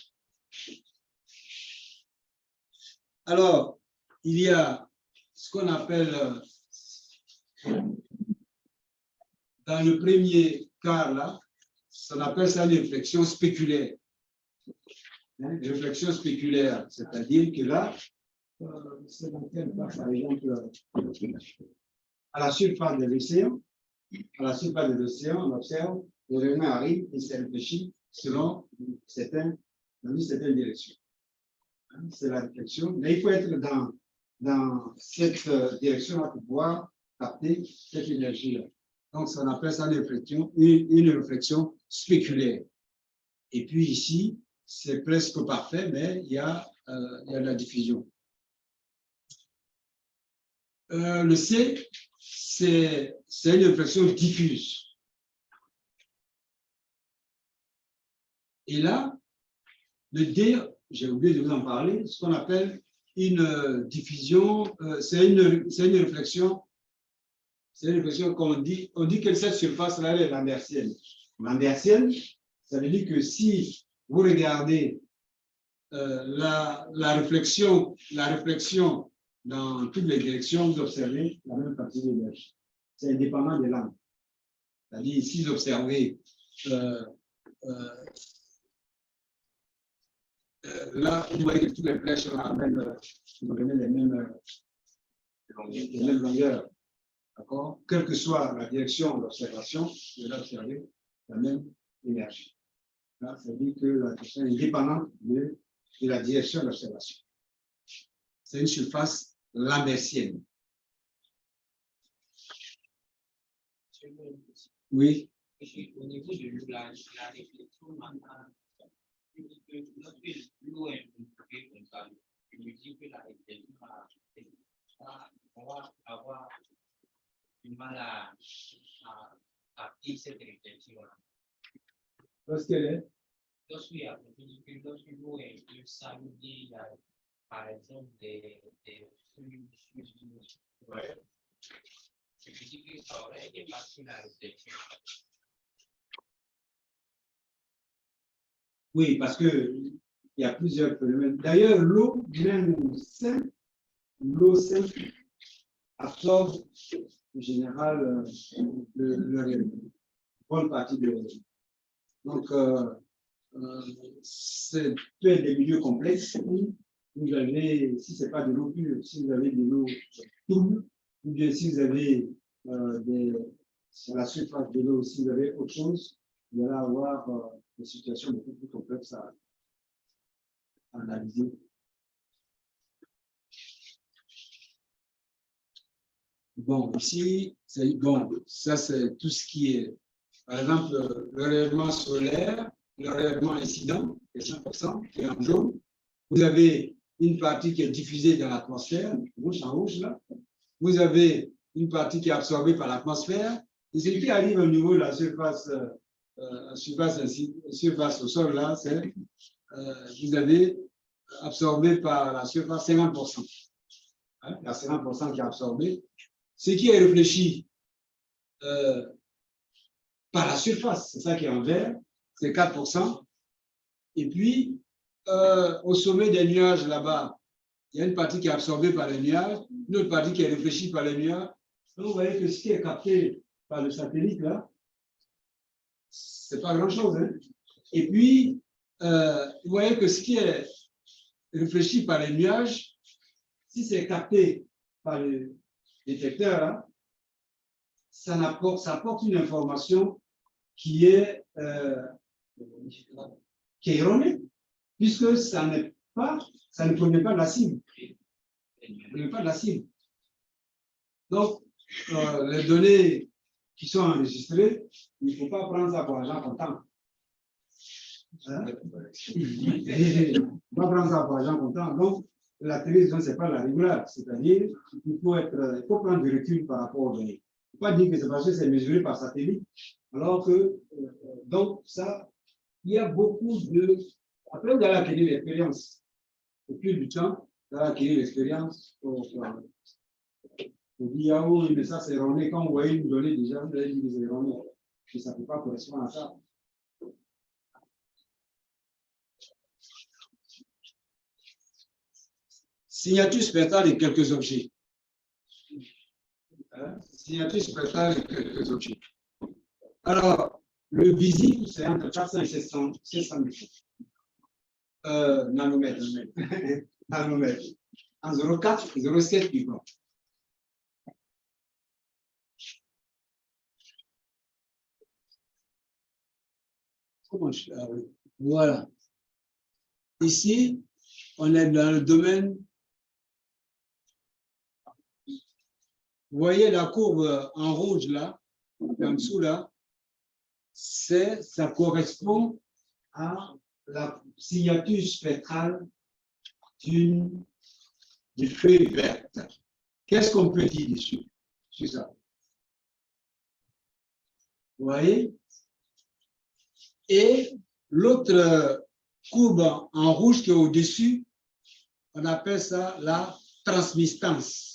Alors, il y a ce qu'on appelle, dans le premier cas là, on appelle ça une réflexion spéculaire. Une réflexion spéculaire, c'est-à-dire que là, c'est dans quel cas, par exemple, à la surface de l'océan, on observe, le rayonnement arrive et s'est réfléchi selon dans une certaine direction. C'est la réflexion, mais il faut être dans cette direction-là pour pouvoir capter cette énergie-là. Donc, on appelle ça une réflexion spéculaire. Et puis ici, c'est presque parfait, mais il y a de la diffusion. Le C, c'est une réflexion diffuse. Et là, le D, j'ai oublié de vous en parler, ce qu'on appelle une diffusion, c'est une réflexion qu'on dit, on dit que cette surface-là est landersienne. Landersienne, ça veut dire que si vous regardez la réflexion dans toutes les directions, vous observez la même quantité d'énergie. C'est indépendant des langues. C'est-à-dire, si vous observez là, vous voyez que toutes les flèches ont les mêmes longueurs. D'accord? Quelle que soit la direction de l'observation, vous allez observer la même énergie. Là, ça veut dire que la direction est indépendante de la direction de l'observation. C'est une surface landersienne. Oui. Au niveau de la réflexion mentale, l'eau est comme ça. Je me dis que la réflexion on va avoir du mal à capter cette réflexion-là. Lorsqu'elle est? Lorsque l'eau est plus salée, il y a par exemple des fluides. Ouais. Je me dis que ça aurait été facile la réflexion. Oui, parce qu'il y a plusieurs phénomènes. D'ailleurs, l'eau, même simple, l'eau simple absorbe en général le bonne partie de l'eau. Donc, c'est peut être des milieux complexes où vous avez, si ce n'est pas de l'eau pure, si vous avez de l'eau trouble, ou bien si vous avez sur la surface de l'eau, si vous avez autre chose, vous allez avoir des situations beaucoup plus complexes à analyser. Bon, ici, bon, ça c'est tout ce qui est, par exemple, le rayonnement solaire, le rayonnement incident, qui est 5%, qui est en jaune. Vous avez une partie qui est diffusée dans l'atmosphère, rouge en rouge là. Vous avez une partie qui est absorbée par l'atmosphère. Et ce qui arrive au niveau de la surface au sol là, c'est vous avez absorbé par la surface 50%. Hein, il y a 50% qui est absorbé. Ce qui est réfléchi par la surface, c'est ça qui est en vert, c'est 4%. Et puis, au sommet des nuages là-bas, il y a une partie qui est absorbée par les nuages, une autre partie qui est réfléchie par les nuages. Donc, vous voyez que ce qui est capté par le satellite là, c'est pas grand-chose. Hein? Et puis, vous voyez que ce qui est réfléchi par les nuages, si c'est capté par le détecteur, là, ça apporte une information qui est erroné, puisque ça ne provient pas de la cible. Ça ne provient pas de la cible. Donc, les données qui sont enregistrées, il ne faut pas prendre ça pour argent comptant. Hein? Il ne faut pas prendre ça pour argent comptant. Donc, la télévision, ce n'est pas la régulière. C'est-à-dire qu'il faut prendre du recul par rapport aux données. Il ne faut pas dire que c'est parce que c'est mesuré par satellite. Alors que, donc, ça, il y a beaucoup de. Après, vous allez acquérir l'expérience. Au fil du temps, vous allez acquérir l'expérience. Vous dites, ah oui, mais ça c'est erroné. Quand vous voyez une donnée déjà, vous allez dire que c'est erroné. Que ça ne peut pas correspondre à ça. Signature spectrale de quelques objets. Signature spectrale de quelques objets. Alors, le visible, c'est entre 400 et 700 nanomètres. Nanomètres. En 0,4 et 0,7 microns. Voilà. Ici, on est dans le domaine. Vous voyez la courbe en rouge là, en dessous là, ça correspond à la signature spectrale d'une feuille verte. Qu'est-ce qu'on peut dire dessus? Sur ça. Vous voyez? Et l'autre courbe en rouge qui est au-dessus, on appelle ça la transmistance.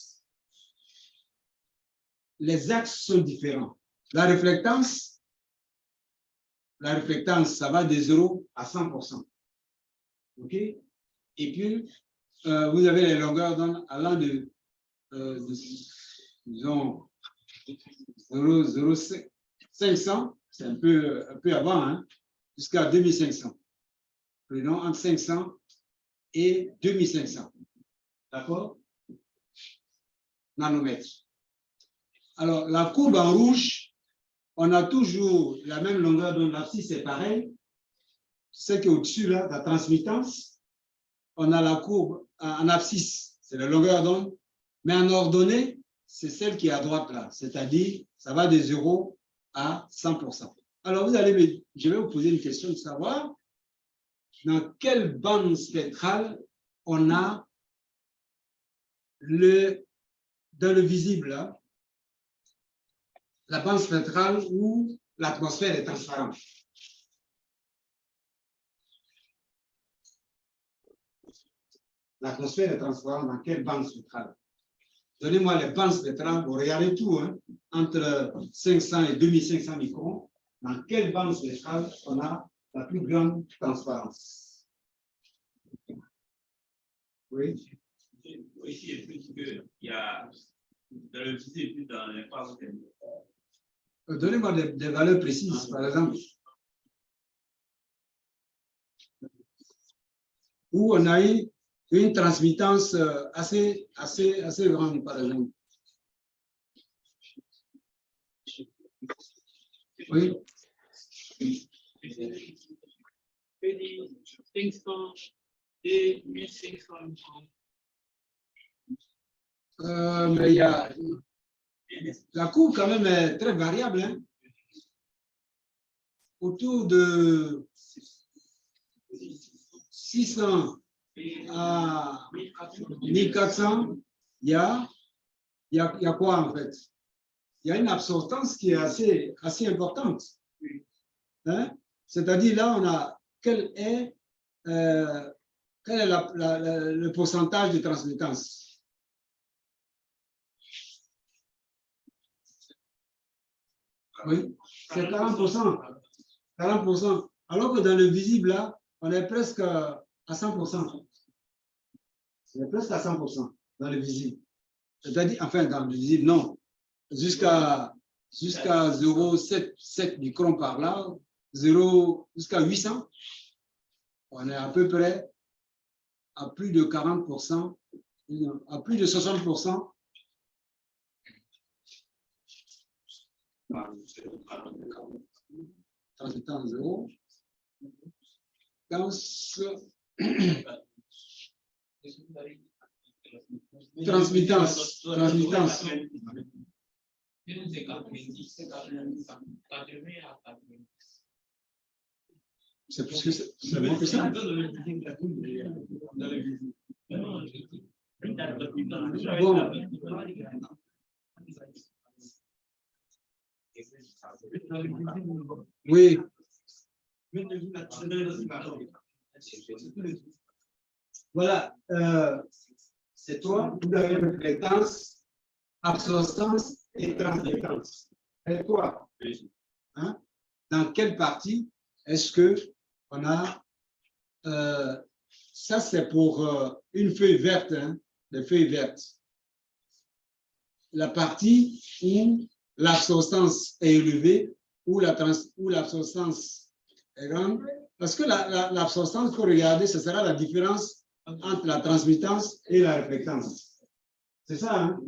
Les axes sont différents. La réflectance, ça va de 0 à 100%. OK? Et puis, vous avez les longueurs d'onde allant de disons, 0,500, c'est un peu avant, hein, jusqu'à 2500. Prenons entre 500 et 2500. D'accord? Nanomètres. Alors, la courbe en rouge, on a toujours la même longueur d'onde. L'abscisse c'est pareil. Ce qui est au-dessus, là, la transmittance, on a la courbe en abscisse, c'est la longueur d'onde, mais en ordonnée, c'est celle qui est à droite là, c'est-à-dire, ça va de 0 à 100%. Alors, je vais vous poser une question de savoir dans quelle bande spectrale on a dans le visible là, la bande spectrale où l'atmosphère est transparente. L'atmosphère est transparente dans quelle bande spectrale? Donnez-moi les bandes spectrales, vous regardez tout, hein, entre 500 et 2500 microns, dans quelle bande spectrale on a la plus grande transparence? Oui. Ici, est plus qu'il y a dans le visible plus dans les phases. Donnez-moi des valeurs précises, par exemple. Où on a eu une transmittance assez grande, par exemple. Oui. 500 et 1500. Mais il y a la courbe quand même est très variable, hein? Autour de 600 à 1400, il y a quoi en fait? Il y a une absorptance qui est assez importante. Hein? C'est-à-dire là, on a quel est le pourcentage de transmittance? Oui, c'est 40%. 40%. Alors que dans le visible, là, on est presque à 100%. C'est presque à 100% dans le visible. C'est-à-dire, enfin, dans le visible, non. Jusqu'à 0,7 microns par là, jusqu'à 800. On est à peu près à plus de 40%, à plus de 60%. transmittance 0. Transmittance. C'est plus que c'est moins que ça. Bon. Oui. Voilà. C'est toi, vous avez réflectance, absorbance et transmittance. Et toi, hein, dans quelle partie est-ce que on a ça c'est pour une feuille verte, hein, les feuilles vertes. La partie où l'absorbance est élevée, où l'absorbance est grande, parce que l'absorbance, il faut regarder, ce sera la différence entre la transmittance et la réflectance. C'est ça, hein?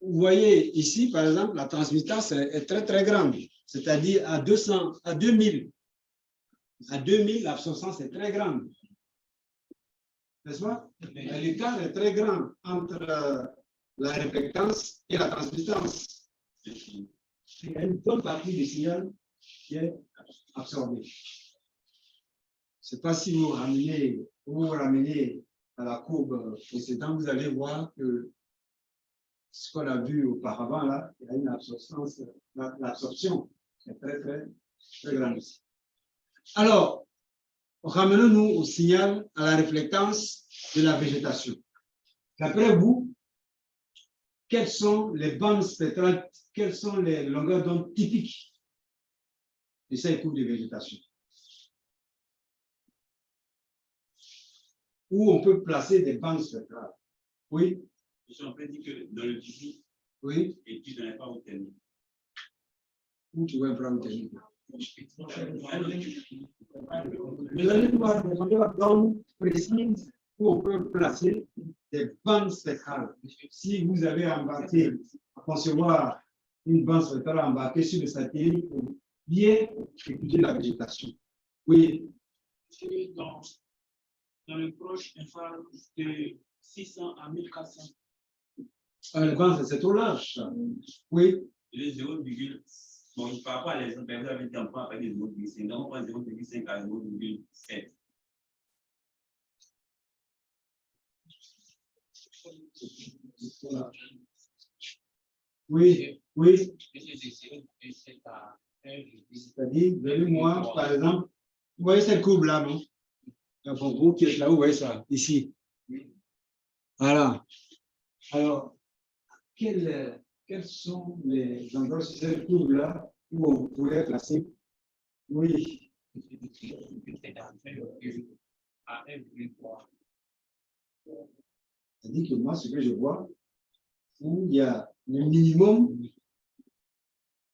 Vous voyez ici, par exemple, la transmittance est très, très grande. C'est-à-dire à 200, à 2000. À 2000, l'absorbance est très grande. N'est-ce pas? L'écart est très grand entre la réflectance et la transmittance. Il y a une bonne partie du signal qui est absorbée. Je ne sais pas si vous ramenez à la courbe précédente, vous allez voir que ce qu'on a vu auparavant, là, il y a une l'absorption est très, très, très grande ici. Alors, ramenons-nous au signal, à la réflectance de la végétation. D'après vous, quelles sont les bandes spectrales, quelles sont les longueurs d'onde typiques de ces cours de végétation? Où on peut placer des bandes spectrales. Oui? On peut dire que dans le début, oui, et puis dans les pas où tu où tu vois un plan technique. Vous allez pouvoir demander la bande précise où on peut placer des bandes spectrales. Si vous avez embarqué à concevoir une bande spectrale embarquée sur le satellite pour bien étudier la végétation. Oui. Dans le proche infrarouge de 600 à 1400. Les bandes, c'est trop large. Oui. Les 0, bon, par rapport à l'exemple, vous avez dit on prend avec des 0,5, donc on prend 0,5 à 0,7. Oui, oui. C'est-à-dire, donnez-moi, par exemple, vous voyez cette courbe-là, non? Enfin, vous qui êtes là, vous voyez ça, ici. Voilà. Alors, quels sont les endroits sur cette courbe-là où on pourrait placer? Oui. C'est-à-dire que moi, ce que je vois, où il y a le minimum,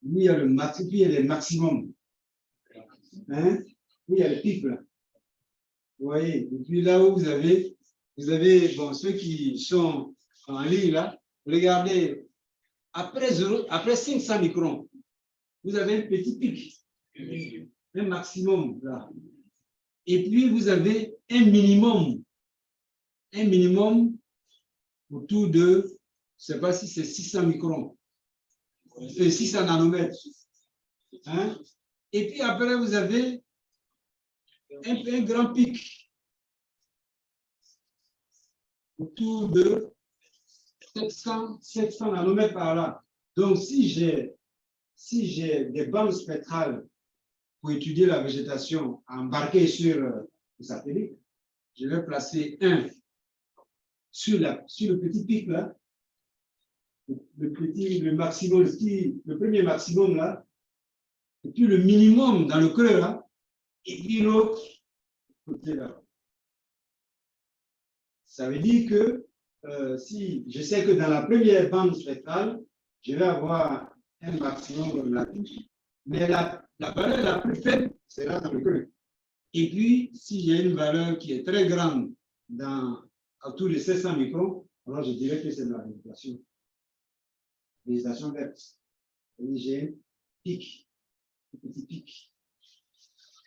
où il y a le maximum, puis il y a le maximum. Hein? Où il y a le pic, là. Vous voyez, et puis là où vous avez bon, ceux qui sont en ligne là, regardez, après 500 microns, vous avez un petit pic, un maximum là. Et puis vous avez un minimum autour de, je ne sais pas si c'est 600 microns, 600 nanomètres. Hein? Et puis après, vous avez un grand pic autour de 700 nanomètres par là. Donc, si j'ai des bandes spectrales pour étudier la végétation embarquée sur le satellite, je vais placer un sur le petit pic là, le maximum, le premier maximum là, et puis le minimum dans le creux là, et puis l'autre côté là. Ça veut dire que si je sais que dans la première bande spectrale, je vais avoir un maximum relatif, mais la valeur la plus faible sera dans le creux. Et puis, si j'ai une valeur qui est très grande autour de 700 microns, alors je dirais que c'est de la végétation verte. J'ai un pic, un petit pic,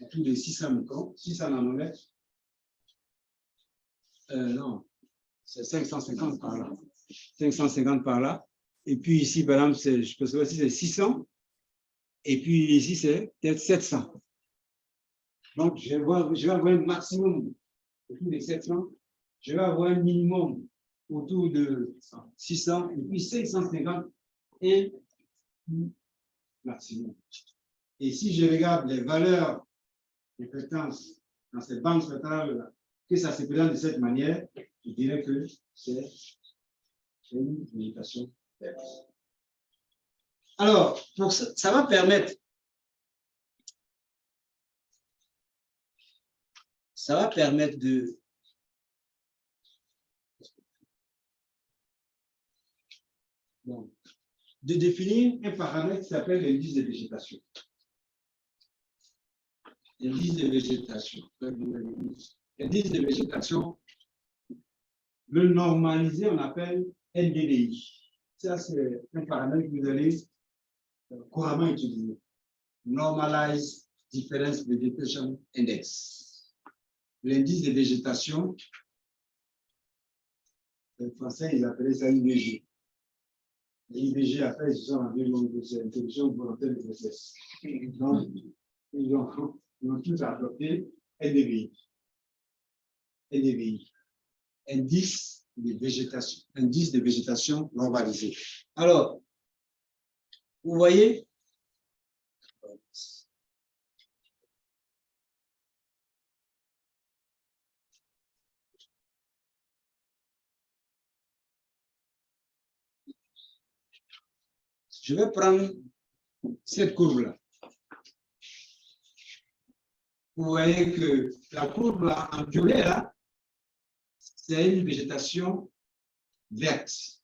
autour de 600 microns, 600 nanomètres. Non, c'est 550 par là. 550 par là. Et puis ici, par exemple, je peux savoir si c'est 600. Et puis ici, c'est peut-être 700. Donc, je vais avoir un maximum autour de 700. Je vais avoir un minimum autour de 600. Et puis 550 et maximum. Et si je regarde les valeurs de fréquence dans cette bande spectrale, que ça se présente de cette manière, je dirais que c'est une végétation verte. Alors, pour ça va permettre de définir un paramètre qui s'appelle l'indice de végétation. L'indice de végétation. L'indice de végétation, le normalisé, on appelle NDVI. Ça, c'est un paramètre que vous allez couramment utiliser. Normalized Difference Vegetation Index. L'indice de végétation, en français, ils appellent ça IVG. L'IVG, après, ils sont en de cette interruption volontaire de grossesse. Donc, ils ont tous adopté NDVI. NDVI. Indice de végétation normalisé. Alors, vous voyez, je vais prendre cette courbe-là. Vous voyez que la courbe là, en violet, là, c'est une végétation verte.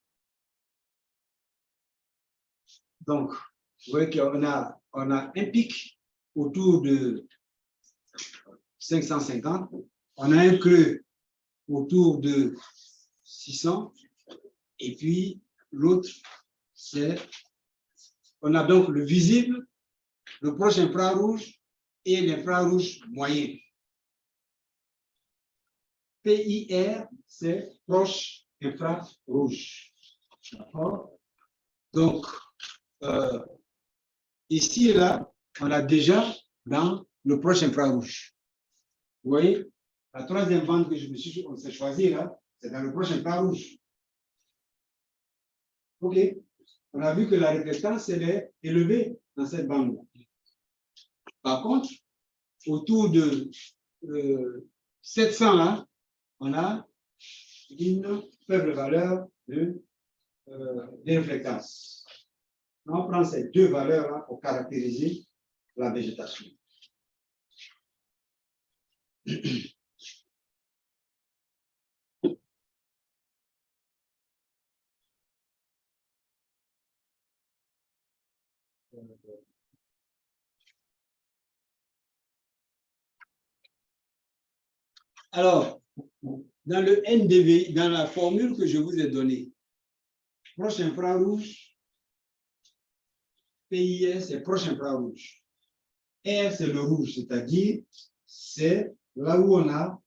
Donc, vous voyez qu'on a un pic autour de 550, on a un creux autour de 600, et puis l'autre, c'est, on a donc le visible, le proche infrarouge et l'infrarouge moyen. PIR, c'est proche infrarouge. D'accord? Donc, ici et là, on a déjà dans le proche infrarouge. Vous voyez, la troisième bande que on s'est choisi là, c'est dans le proche infrarouge. OK. On a vu que la réflectance, elle est élevée dans cette bande. Par contre, autour de 700 là, on a une faible valeur de réflectance. On prend ces deux valeurs-là pour caractériser la végétation. Alors, dans le NDV, dans la formule que je vous ai donnée, proche infrarouge, PIS, c'est proche infrarouge. R, c'est le rouge, c'est-à-dire, c'est là où on a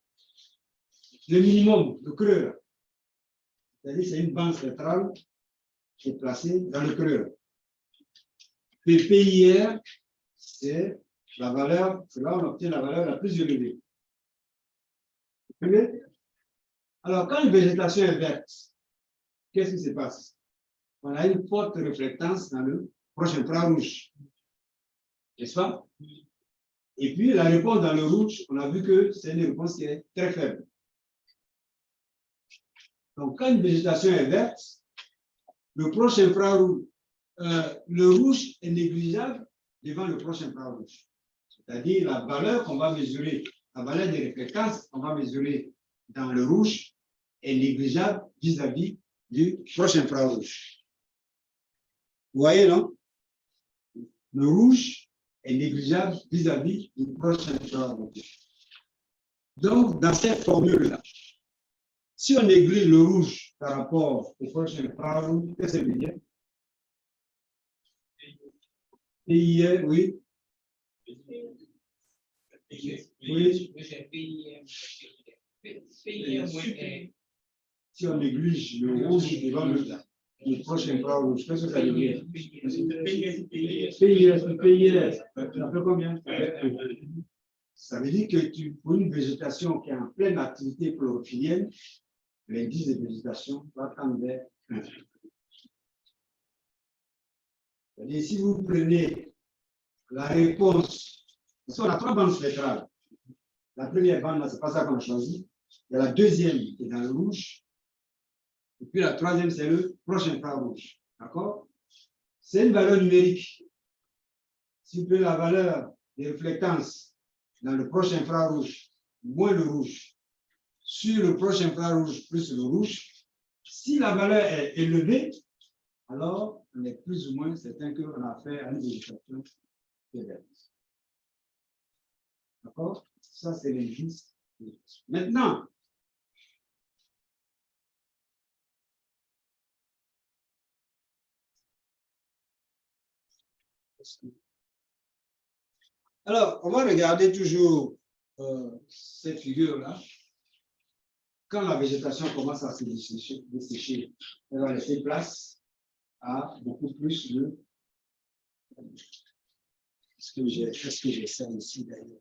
le minimum, le creux. C'est-à-dire, c'est une bande spectrale qui est placée dans le creux. Le PIR, c'est la valeur, c'est là où on obtient la valeur la plus élevée. Alors, quand une végétation est verte, qu'est-ce qui se passe? On a une forte réflectance dans le proche infrarouge. N'est-ce pas? Et puis, la réponse dans le rouge, on a vu que c'est une réponse qui est très faible. Donc, quand une végétation est verte, le proche infrarouge, le rouge est négligeable devant le proche infrarouge. C'est-à-dire la valeur qu'on va mesurer, la valeur de réflectance qu'on va mesurer dans le rouge est négligeable vis-à-vis du proche infrarouge. Vous voyez, non? Le rouge est négligeable vis-à-vis du proche infrarouge. Donc, dans cette formule-là, si on néglige le rouge par rapport au proche infrarouge, qu'est-ce que ça veut dire? PIM, oui. Si on néglige le rouge devant le prochain infrarouge, qu'est-ce que ça veut dire? PIS, ça fait combien? Ça veut dire que pour une végétation qui est en pleine activité chlorophyllienne, l'indice de végétation va tendre vers 1. C'est-à-dire, si vous prenez la réponse, parce qu'on a 3 bandes spectrales. La première bande, ce n'est pas ça qu'on a choisi. Il y a la deuxième qui est dans le rouge. Et puis la troisième, c'est le proche infrarouge. D'accord? C'est une valeur numérique. Si vous prenez la valeur des réflectances dans le proche infrarouge, moins le rouge, sur le proche infrarouge plus le rouge, si la valeur est élevée, alors on est plus ou moins certain qu'on a affaire à une végétation verte. D'accord? Ça, c'est l'indice. Maintenant, alors, on va regarder toujours cette figure-là. Quand la végétation commence à se dessécher, elle va laisser place à beaucoup plus de... Est-ce que j'ai ça ici d'ailleurs?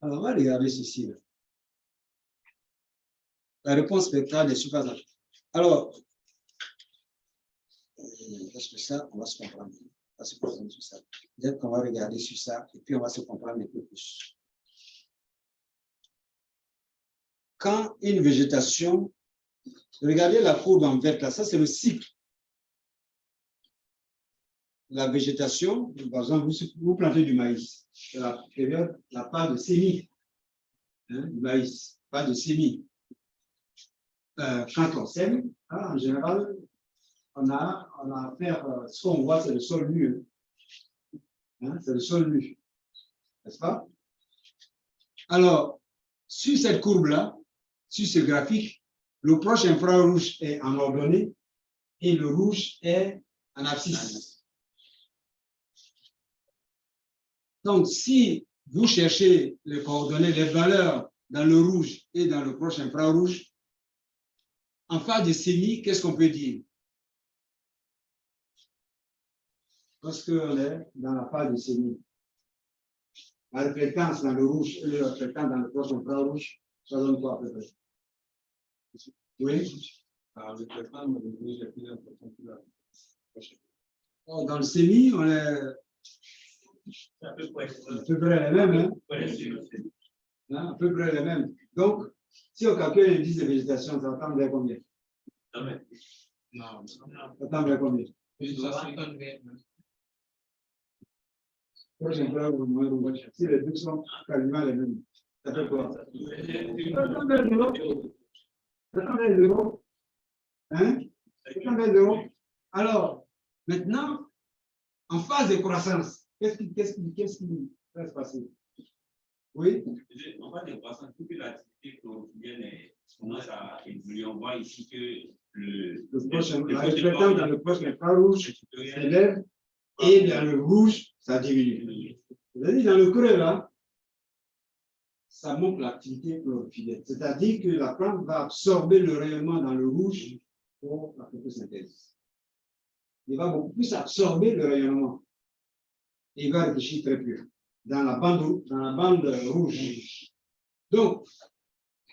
Alors, on va regarder ceci. Là. La réponse spectrale des surfaces. Alors, est-ce que ça, on va se comprendre. On va se comprendre sur ça. Peut-être qu'on va regarder sur ça et puis on va se comprendre un peu plus. Quand une végétation, regardez la courbe en vert là, ça c'est le cycle. La végétation, par exemple, vous plantez du maïs, c'est la période, la part de sémis, hein, du maïs, pas de sémis. Quand on sème, hein, en général, on a affaire, ce qu'on voit, c'est le sol nu. Hein, c'est le sol nu, n'est-ce pas? Alors, sur cette courbe-là, sur ce graphique, le proche infrarouge est en ordonnée et le rouge est en abscisse. Donc, si vous cherchez les coordonnées, les valeurs dans le rouge et dans le proche infrarouge, en phase de sémis, qu'est-ce qu'on peut dire? Parce qu'on est dans la phase de sémis. La réflectance dans le rouge et la réflectance dans le proche infrarouge, ça donne quoi à peu près? Oui? La réflectance dans le rouge est plus importante que la prochaine. Dans le sémi, on est à peu près les mêmes. Hein? À peu près les mêmes. Donc, si on calcule l'indice de végétation, ça va tendre vers combien? Non. Ça tend vers combien? Si les deux sont quasiment les mêmes, ça fait quoi? Ça tend vers 0. Ça tend vers 0. Hein? Ça tend vers 0. Alors, maintenant, en phase de croissance, qu'est-ce qui va se passer? Oui? En phase de croissance, toute l'activité chlorophyllienne commence à évoluer. On voit ici que la réflectance dans le proche infrarouge s'élève et dans le rouge, ça diminue. C'est-à-dire, dans le creux, là, ça montre l'activité chlorophyllienne. C'est-à-dire que la plante va absorber le rayonnement dans le rouge pour la photosynthèse. Il va beaucoup plus absorber le rayonnement. Et il va réfléchir très peu dans la bande rouge. Donc,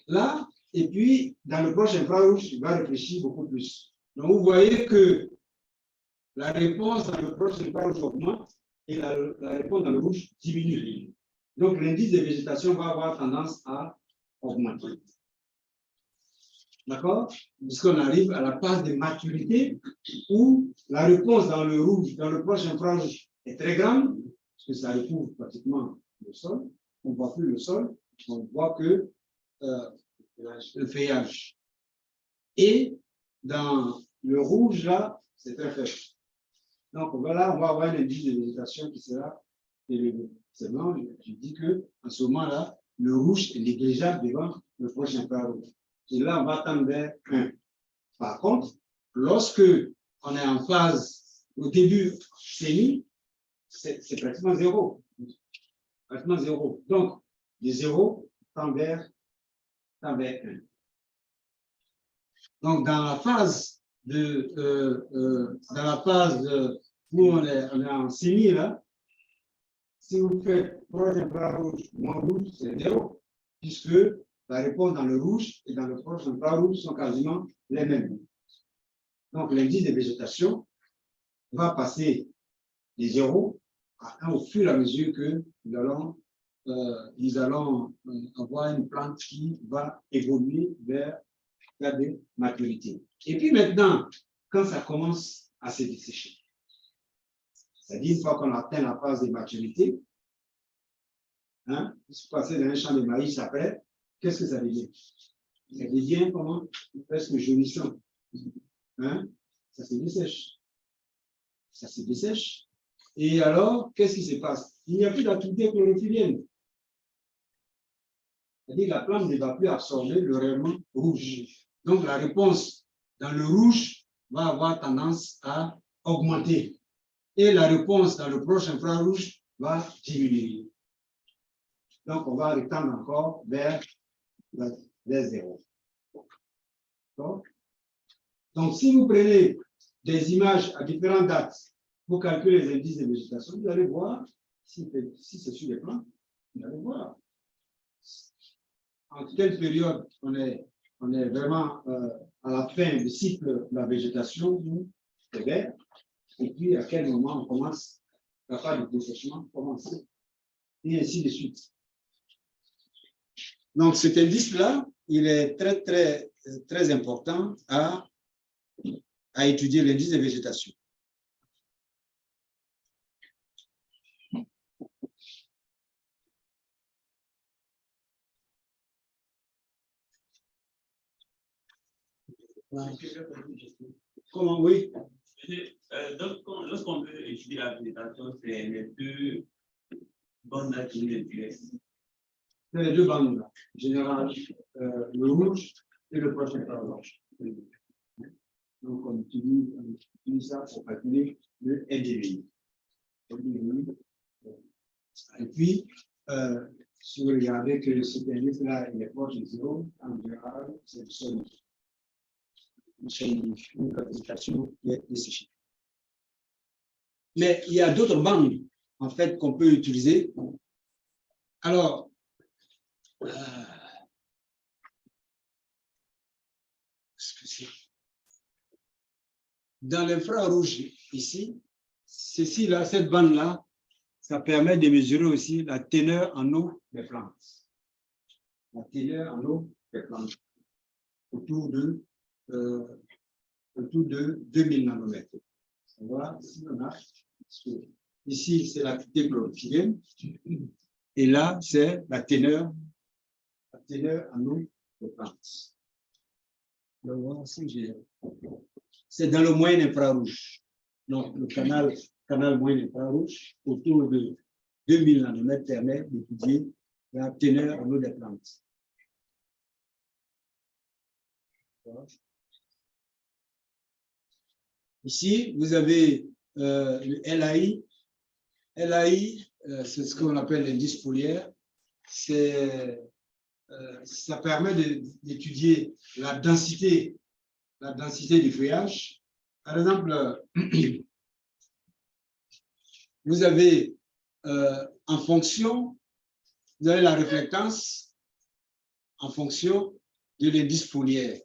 là, et puis, dans le proche infrarouge, il va réfléchir beaucoup plus. Donc, vous voyez que la réponse dans le proche infrarouge augmente et la réponse dans le rouge diminue. Donc, l'indice de végétation va avoir tendance à augmenter. D'accord? Puisqu'on arrive à la phase de maturité où la réponse dans le rouge, dans le proche infrarouge est très grande, parce que ça recouvre pratiquement le sol. On ne voit plus le sol, on voit que le feuillage. Et dans le rouge, là, c'est très faible. Donc voilà, on va avoir un indice de végétation qui sera élevé. C'est bon, je dis qu'en ce moment-là, le rouge est négligeable devant le prochain infrarouge. Et là, on va tendre vers 1. Par contre, lorsque on est en phase, au début, sénie, c'est pratiquement zéro. Pratiquement zéro. Donc, de 0 tend vers 1. Donc, dans la phase où on est en sénie, là, si vous faites proche infrarouge, moins rouge, c'est 0, puisque la réponse dans le rouge et dans le proche infrarouge sont quasiment les mêmes. Donc, l'indice de végétation va passer de 0 à 1 au fur et à mesure que nous allons avoir une plante qui va évoluer vers des maturités. Et puis maintenant, quand ça commence à se dessécher, c'est-à-dire une fois qu'on atteint la phase de maturité, si vous passez dans un champ de maïs après, qu'est-ce que ça devient? Ça devient comment? Presque jaunissant. Ça se dessèche. Ça se dessèche. Et alors, qu'est-ce qui se passe? Il n'y a plus d'activité chlorophyllienne. C'est-à-dire que la plante ne va plus absorber le rayonnement rouge. Donc, la réponse dans le rouge va avoir tendance à augmenter. Et la réponse dans le proche infrarouge va diminuer. Donc, on va retendre encore vers 0. Donc, si vous prenez des images à différentes dates pour calculer les indices de végétation, vous allez voir, si c'est sur les plans, vous allez voir en quelle période on est vraiment à la fin du cycle de la végétation où c'est vert, et puis à quel moment on commence, la phase de dessèchement commence, et ainsi de suite. Donc, cet indice-là, il est très, très, très important à étudier, l'indice de végétation. Comment, oui? Donc, lorsqu'on veut étudier la végétation, c'est les deux bandes qui nous intéressent. C'est les deux bandes là. En général, le rouge et le prochain infrarouge. Donc, on utilise ça pour calculer le NDVI. Et puis, si vous regardez que cet indice-là, il est proche de 0, en général, c'est le sol. Une classification qui est desséchée. Mais il y a d'autres bandes, en fait, qu'on peut utiliser. Alors, dans l'infrarouge, ici, ceci-là, cette bande-là, ça permet de mesurer aussi la teneur en eau des plantes. La teneur en eau des plantes. Autour de 2000 nanomètres. Voilà, ici, on a, ici, c'est l'activité chlorophyllienne, et là, c'est la teneur en eau des plantes. C'est dans le moyen infrarouge. Donc, le canal moyen infrarouge, autour de 2000 nanomètres, permet d'étudier la teneur en eau des plantes. Ici, vous avez le LAI. LAI, c'est ce qu'on appelle l'indice foliaire. Ça permet d'étudier la densité du feuillage. Par exemple, vous avez en fonction, vous avez la réflectance en fonction de l'indice foliaire.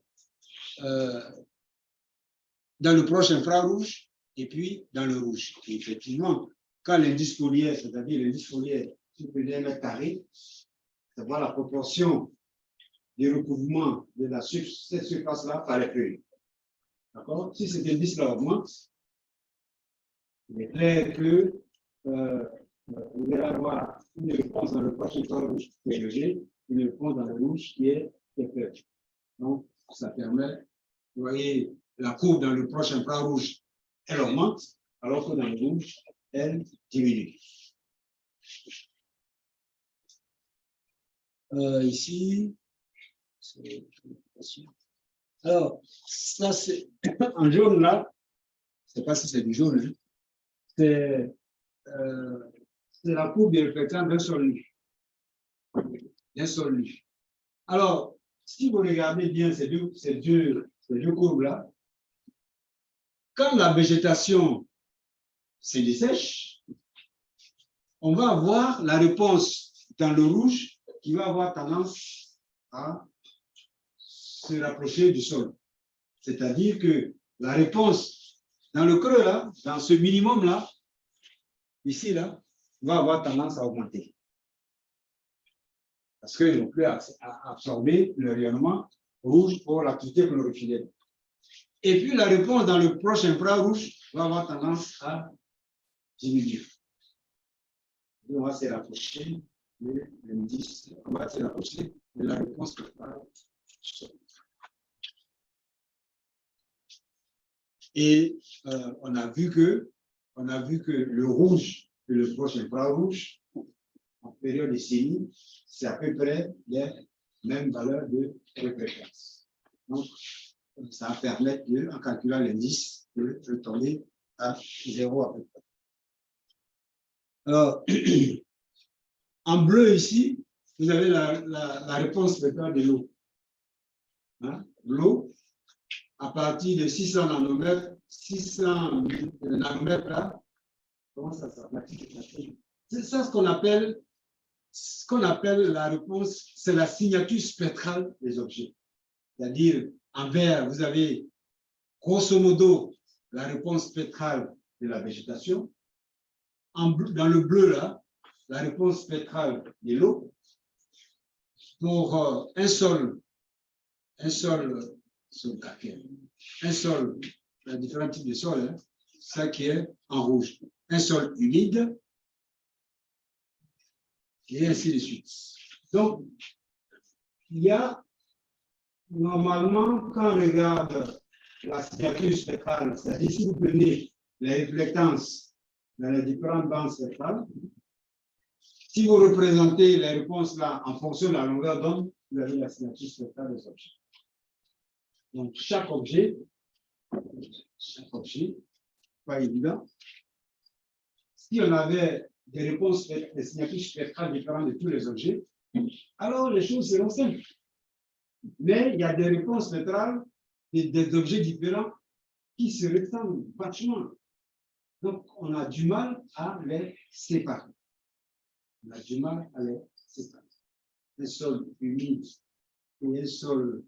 Dans le proche infrarouge et puis dans le rouge. Et effectivement, quand l'indice foliaire, c'est-à-dire l'indice foliaire sur le diamètre carré, c'est voir la proportion du recouvrement de cette surface-là par les feuilles. D'accord? Si cet indice-là augmente, il est clair que vous allez avoir une réponse dans le proche infrarouge qui est élevée, une réponse dans le rouge qui est faible. Donc, ça permet, vous voyez, la courbe dans le proche infrarouge, elle augmente, alors que dans le rouge, elle diminue. Ici, Alors, ça, c'est en jaune là, je ne sais pas si c'est du jaune, hein. C'est la courbe des réflectants d'un seul nu. D'un seul nu. Alors, si vous regardez bien ces deux courbes-là, quand la végétation se dessèche, on va avoir la réponse dans le rouge qui va avoir tendance à se rapprocher du sol. C'est-à-dire que la réponse dans le creux là, dans ce minimum là, ici là, va avoir tendance à augmenter. Parce qu'ils n'ont plus à absorber le rayonnement rouge pour l'activité chlorophyllène. Et puis la réponse dans le proche infrarouge va avoir tendance à diminuer. On va se rapprocher de l'indice, on va se rapprocher de la réponse du sol. Et on a vu que le rouge et le proche infrarouge, en période décennie, c'est à peu près les mêmes valeurs de référence. Donc, ça va permettre, en calculant l'indice, de tomber à 0 à peu près. Alors, en bleu ici, vous avez la réponse spectrale de l'eau. Hein? L'eau, à partir de 600 nanomètres, là, comment ça s'appelle? C'est ça ce qu'on appelle la réponse, c'est la signature spectrale des objets. C'est-à-dire, en vert, vous avez grosso modo la réponse spectrale de la végétation. Dans le bleu, là, la réponse spectrale de l'eau. Pour un sol, différents types de sols, hein, ça qui est en rouge. Un sol humide, et ainsi de suite. Donc, il y a, normalement, quand on regarde la signature spectrale, c'est-à-dire si vous prenez les réflectances dans les différentes bandes spectrales, si vous représentez les réponses là en fonction de la longueur d'onde, vous avez la signature spectrale des objets. Donc, chaque objet, pas évident. Si on avait des réponses, des signatures spectrales différentes de tous les objets, alors les choses seront simples. Mais il y a des réponses spectrales des objets différents qui se ressemblent vachement. Donc, on a du mal à les séparer. On a du mal à les séparer. Un sol humide et un sol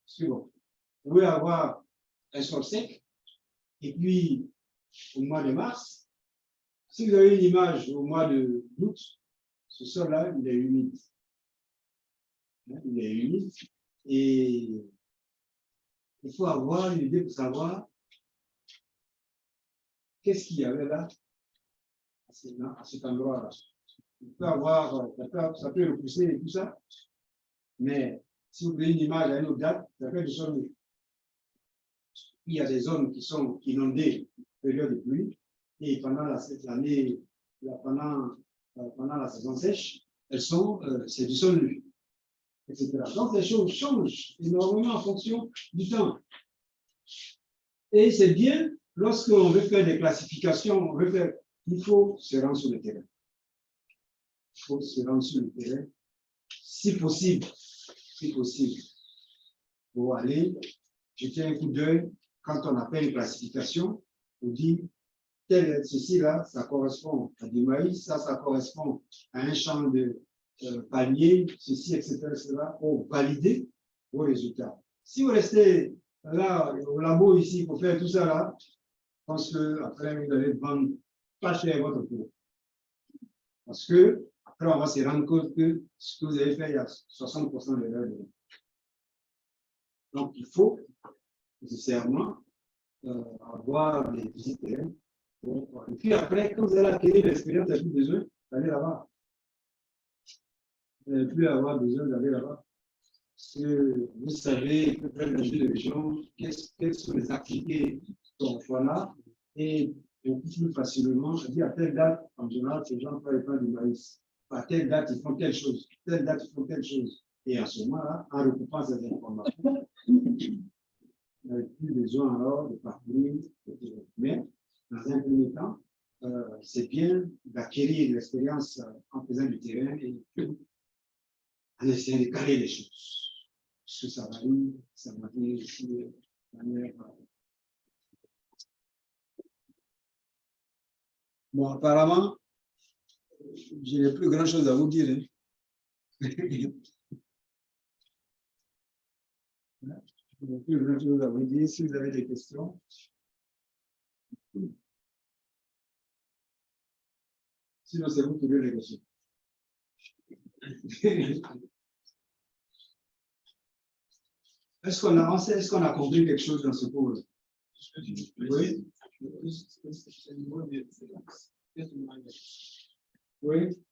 suivant. Vous pouvez avoir un sol sec, et puis au mois de mars, si vous avez une image au mois d'août, ce sol-là, il est humide. Il est humide, et il faut avoir une idée pour savoir qu'est-ce qu'il y avait là, à cet endroit-là. Il peut avoir, ça peut repousser et tout ça, mais si vous prenez une image à une autre date, ça peut être du sol. Il y a des zones qui sont inondées en période de pluie, et pendant la saison sèche, c'est du sol nu, etc. Donc les choses changent énormément en fonction du temps. Et c'est bien, lorsqu'on veut faire des classifications, il faut se rendre sur le terrain. Il faut se rendre sur le terrain, si possible, pour aller jeter un coup d'œil. Quand on appelle une classification, on dit ceci là, ça correspond à du maïs, ça correspond à un champ de palmier, ceci, etc., pour valider vos résultats. Si vous restez là au labo ici pour faire tout ça là, je pense qu'après vous allez vendre pas cher votre cours. Parce que après on va se rendre compte que ce que vous avez fait, il y a 60% d'erreurs. Donc il faut nécessairement avoir des visites. Et puis après, quand vous allez acquérir l'expérience, vous n'avez plus besoin d'aller là-bas. Vous n'allez plus avoir besoin d'aller là-bas. Parce que vous savez, que faire le jeu de gens, quelles sont les activités qu'on fait là, et beaucoup plus facilement, je dis à telle date, en général, ces gens ne font pas du maïs. À telle date, ils font telle chose, telle date, ils font telle chose. Et à ce moment-là, en recoupant ces informations, Vous n'avez plus besoin alors de parcourir. Mais, dans un premier temps, c'est bien d'acquérir l'expérience en faisant du terrain et en essayant de caler les choses. Parce que ça varie ici de manière. Bon, apparemment, je n'ai plus grand chose à vous dire. Hein. Je n'ai plus grand chose à vous dire. Si vous avez des questions. Sinon, c'est vous qui avez les questions. Est-ce qu'on a avancé? Est-ce qu'on a compris quelque chose dans ce cours? Oui. Oui.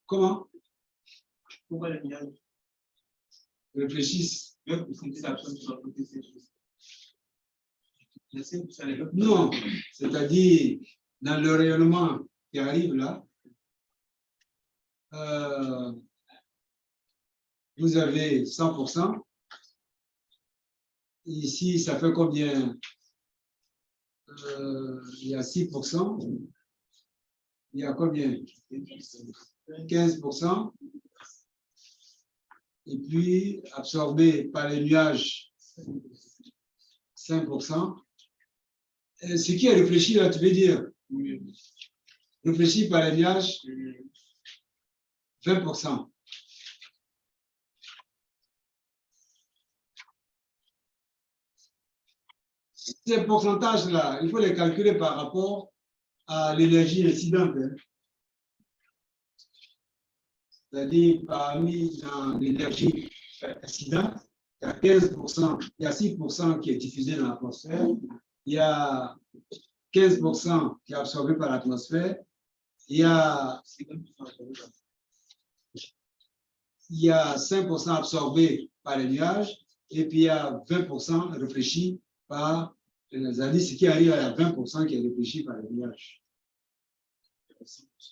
Comment? Pourquoi les nuages Réfléchissent. Non, Non, c'est-à-dire, dans le rayonnement qui arrive là, vous avez 100%. Ici, ça fait combien? Il y a 6%. Il y a combien? 15%. Et puis, absorbé par les nuages, 5%. Ce qui est réfléchi là, tu veux dire? Réfléchi par les nuages, 20%. Ces pourcentages-là, il faut les calculer par rapport à l'énergie incidente. Hein. C'est-à-dire, parmi l'énergie incidente, il y a 15%, il y a 6% qui est diffusé dans l'atmosphère, il y a 15% qui est absorbé par l'atmosphère, il y a 5% absorbé par les nuages, et puis il y a 20% réfléchi par les indices, ce qui arrive à 20% qui est réfléchi par les nuages.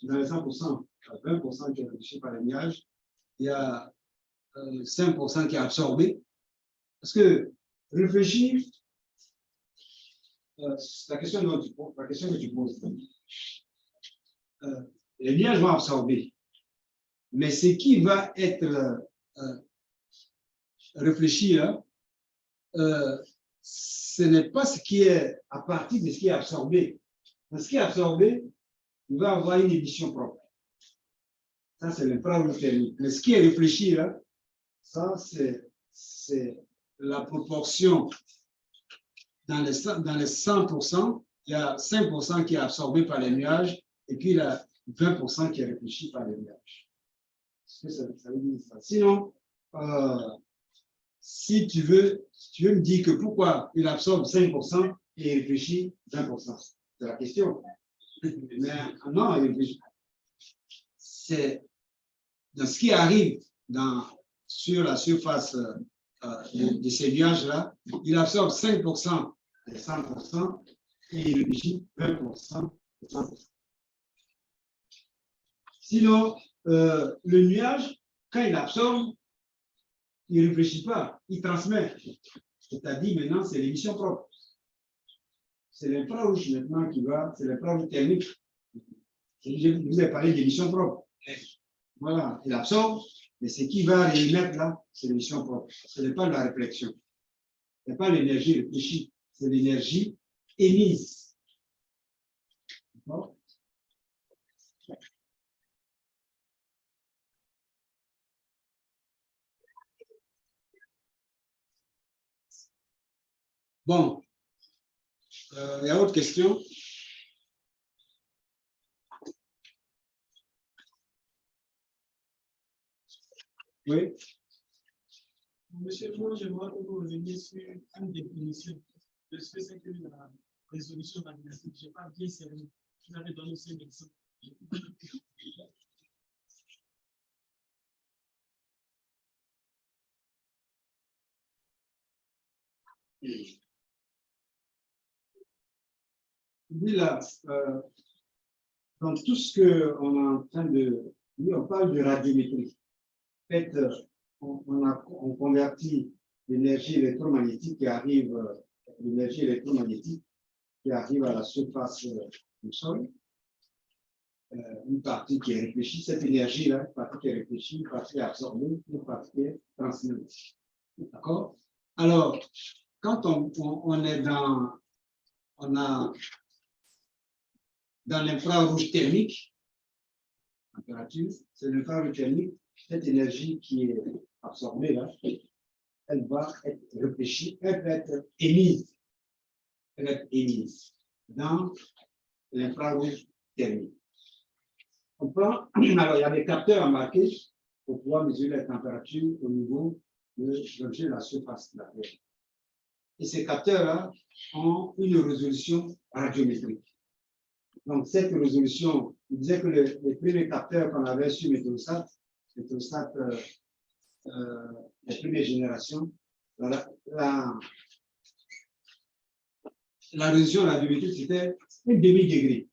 Dans les 100%, il y a 20% qui est réfléchi par les nuages, il y a 5% qui est absorbé. Parce que réfléchir, la question que tu poses, les nuages vont absorber. Mais ce qui va être réfléchi là, ce n'est pas ce qui est à partir de ce qui est absorbé. Parce ce qui est absorbé, il va avoir une émission propre. Ça, c'est l'infrarouge thermique. Mais ce qui est réfléchi là, ça, c'est la proportion. Dans les 100%, il y a 5% qui est absorbé par les nuages et puis il y a 20% qui est réfléchi par les nuages. Ça veut dire ça. Sinon, si tu veux me dire que pourquoi il absorbe 5% et il réfléchit 20%. C'est la question. Mais non, il réfléchit. C'est dans ce qui arrive sur la surface de ces nuages-là, il absorbe 5% des 100% et il réfléchit 20% des 100%. Sinon, le nuage, quand il absorbe, il ne réfléchit pas, il transmet. C'est-à-dire maintenant, c'est l'émission propre. C'est l'infrarouge maintenant qui va, c'est l'infrarouge thermique. Je vous ai parlé d'émission propre. Voilà, il absorbe, mais ce qui va réémettre là, c'est l'émission propre. Ce n'est pas la réflexion. Ce n'est pas l'énergie réfléchie, c'est l'énergie émise. D'accord? Bon, il y a autre question? Oui. Monsieur, moi, j'aimerais que vous reveniez sur une définition de ce que c'est que la résolution magnétique. Je n'ai pas bien servi. Vous avez donné aussi un exemple. dit là, dans tout ce qu'on est en train de dire, on parle de radiométrie. En fait, on convertit l'énergie électromagnétique qui arrive, l'énergie électromagnétique qui arrive à la surface du sol, une partie qui est réfléchie, cette énergie-là, une partie qui est réfléchie, une partie qui est absorbée, une partie qui est transmise. D'accord? Alors, quand on est dans l'infrarouge thermique, température, c'est l'infrarouge thermique, cette énergie qui est absorbée là, elle va être réfléchie, elle va être émise. Elle va être émise dans l'infrarouge thermique. On prend, alors il y a des capteurs embarqués pour pouvoir mesurer la température au niveau de l'objet de la surface de la Terre. Et ces capteurs-là ont une résolution radiométrique. Donc, cette résolution, il disait que les premiers capteurs qu'on avait sur Météosat, les premières générations, la résolution radiométrique, c'était un demi-degré.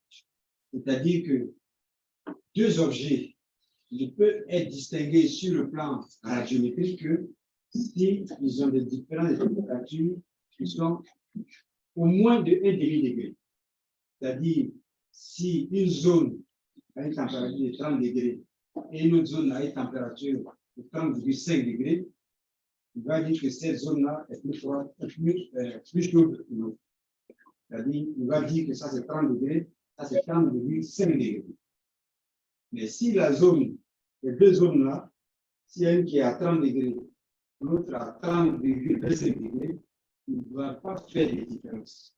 C'est-à-dire que deux objets ne peuvent être distingués sur le plan radiométrique que s'ils ont des différences de température qui sont au moins de 1 demi-degré. C'est-à-dire, si une zone a une température de 30 degrés et une autre zone a une température de 30,5 degrés, il va dire que cette zone-là est plus froide, plus chaude que l'autre. C'est-à-dire, il va dire que ça c'est 30 degrés, ça c'est 30,5 degrés. Mais si la zone, les deux zones-là, s'il y a une qui est à 30 degrés, l'autre à 30,5 degrés, il ne va pas faire de différence.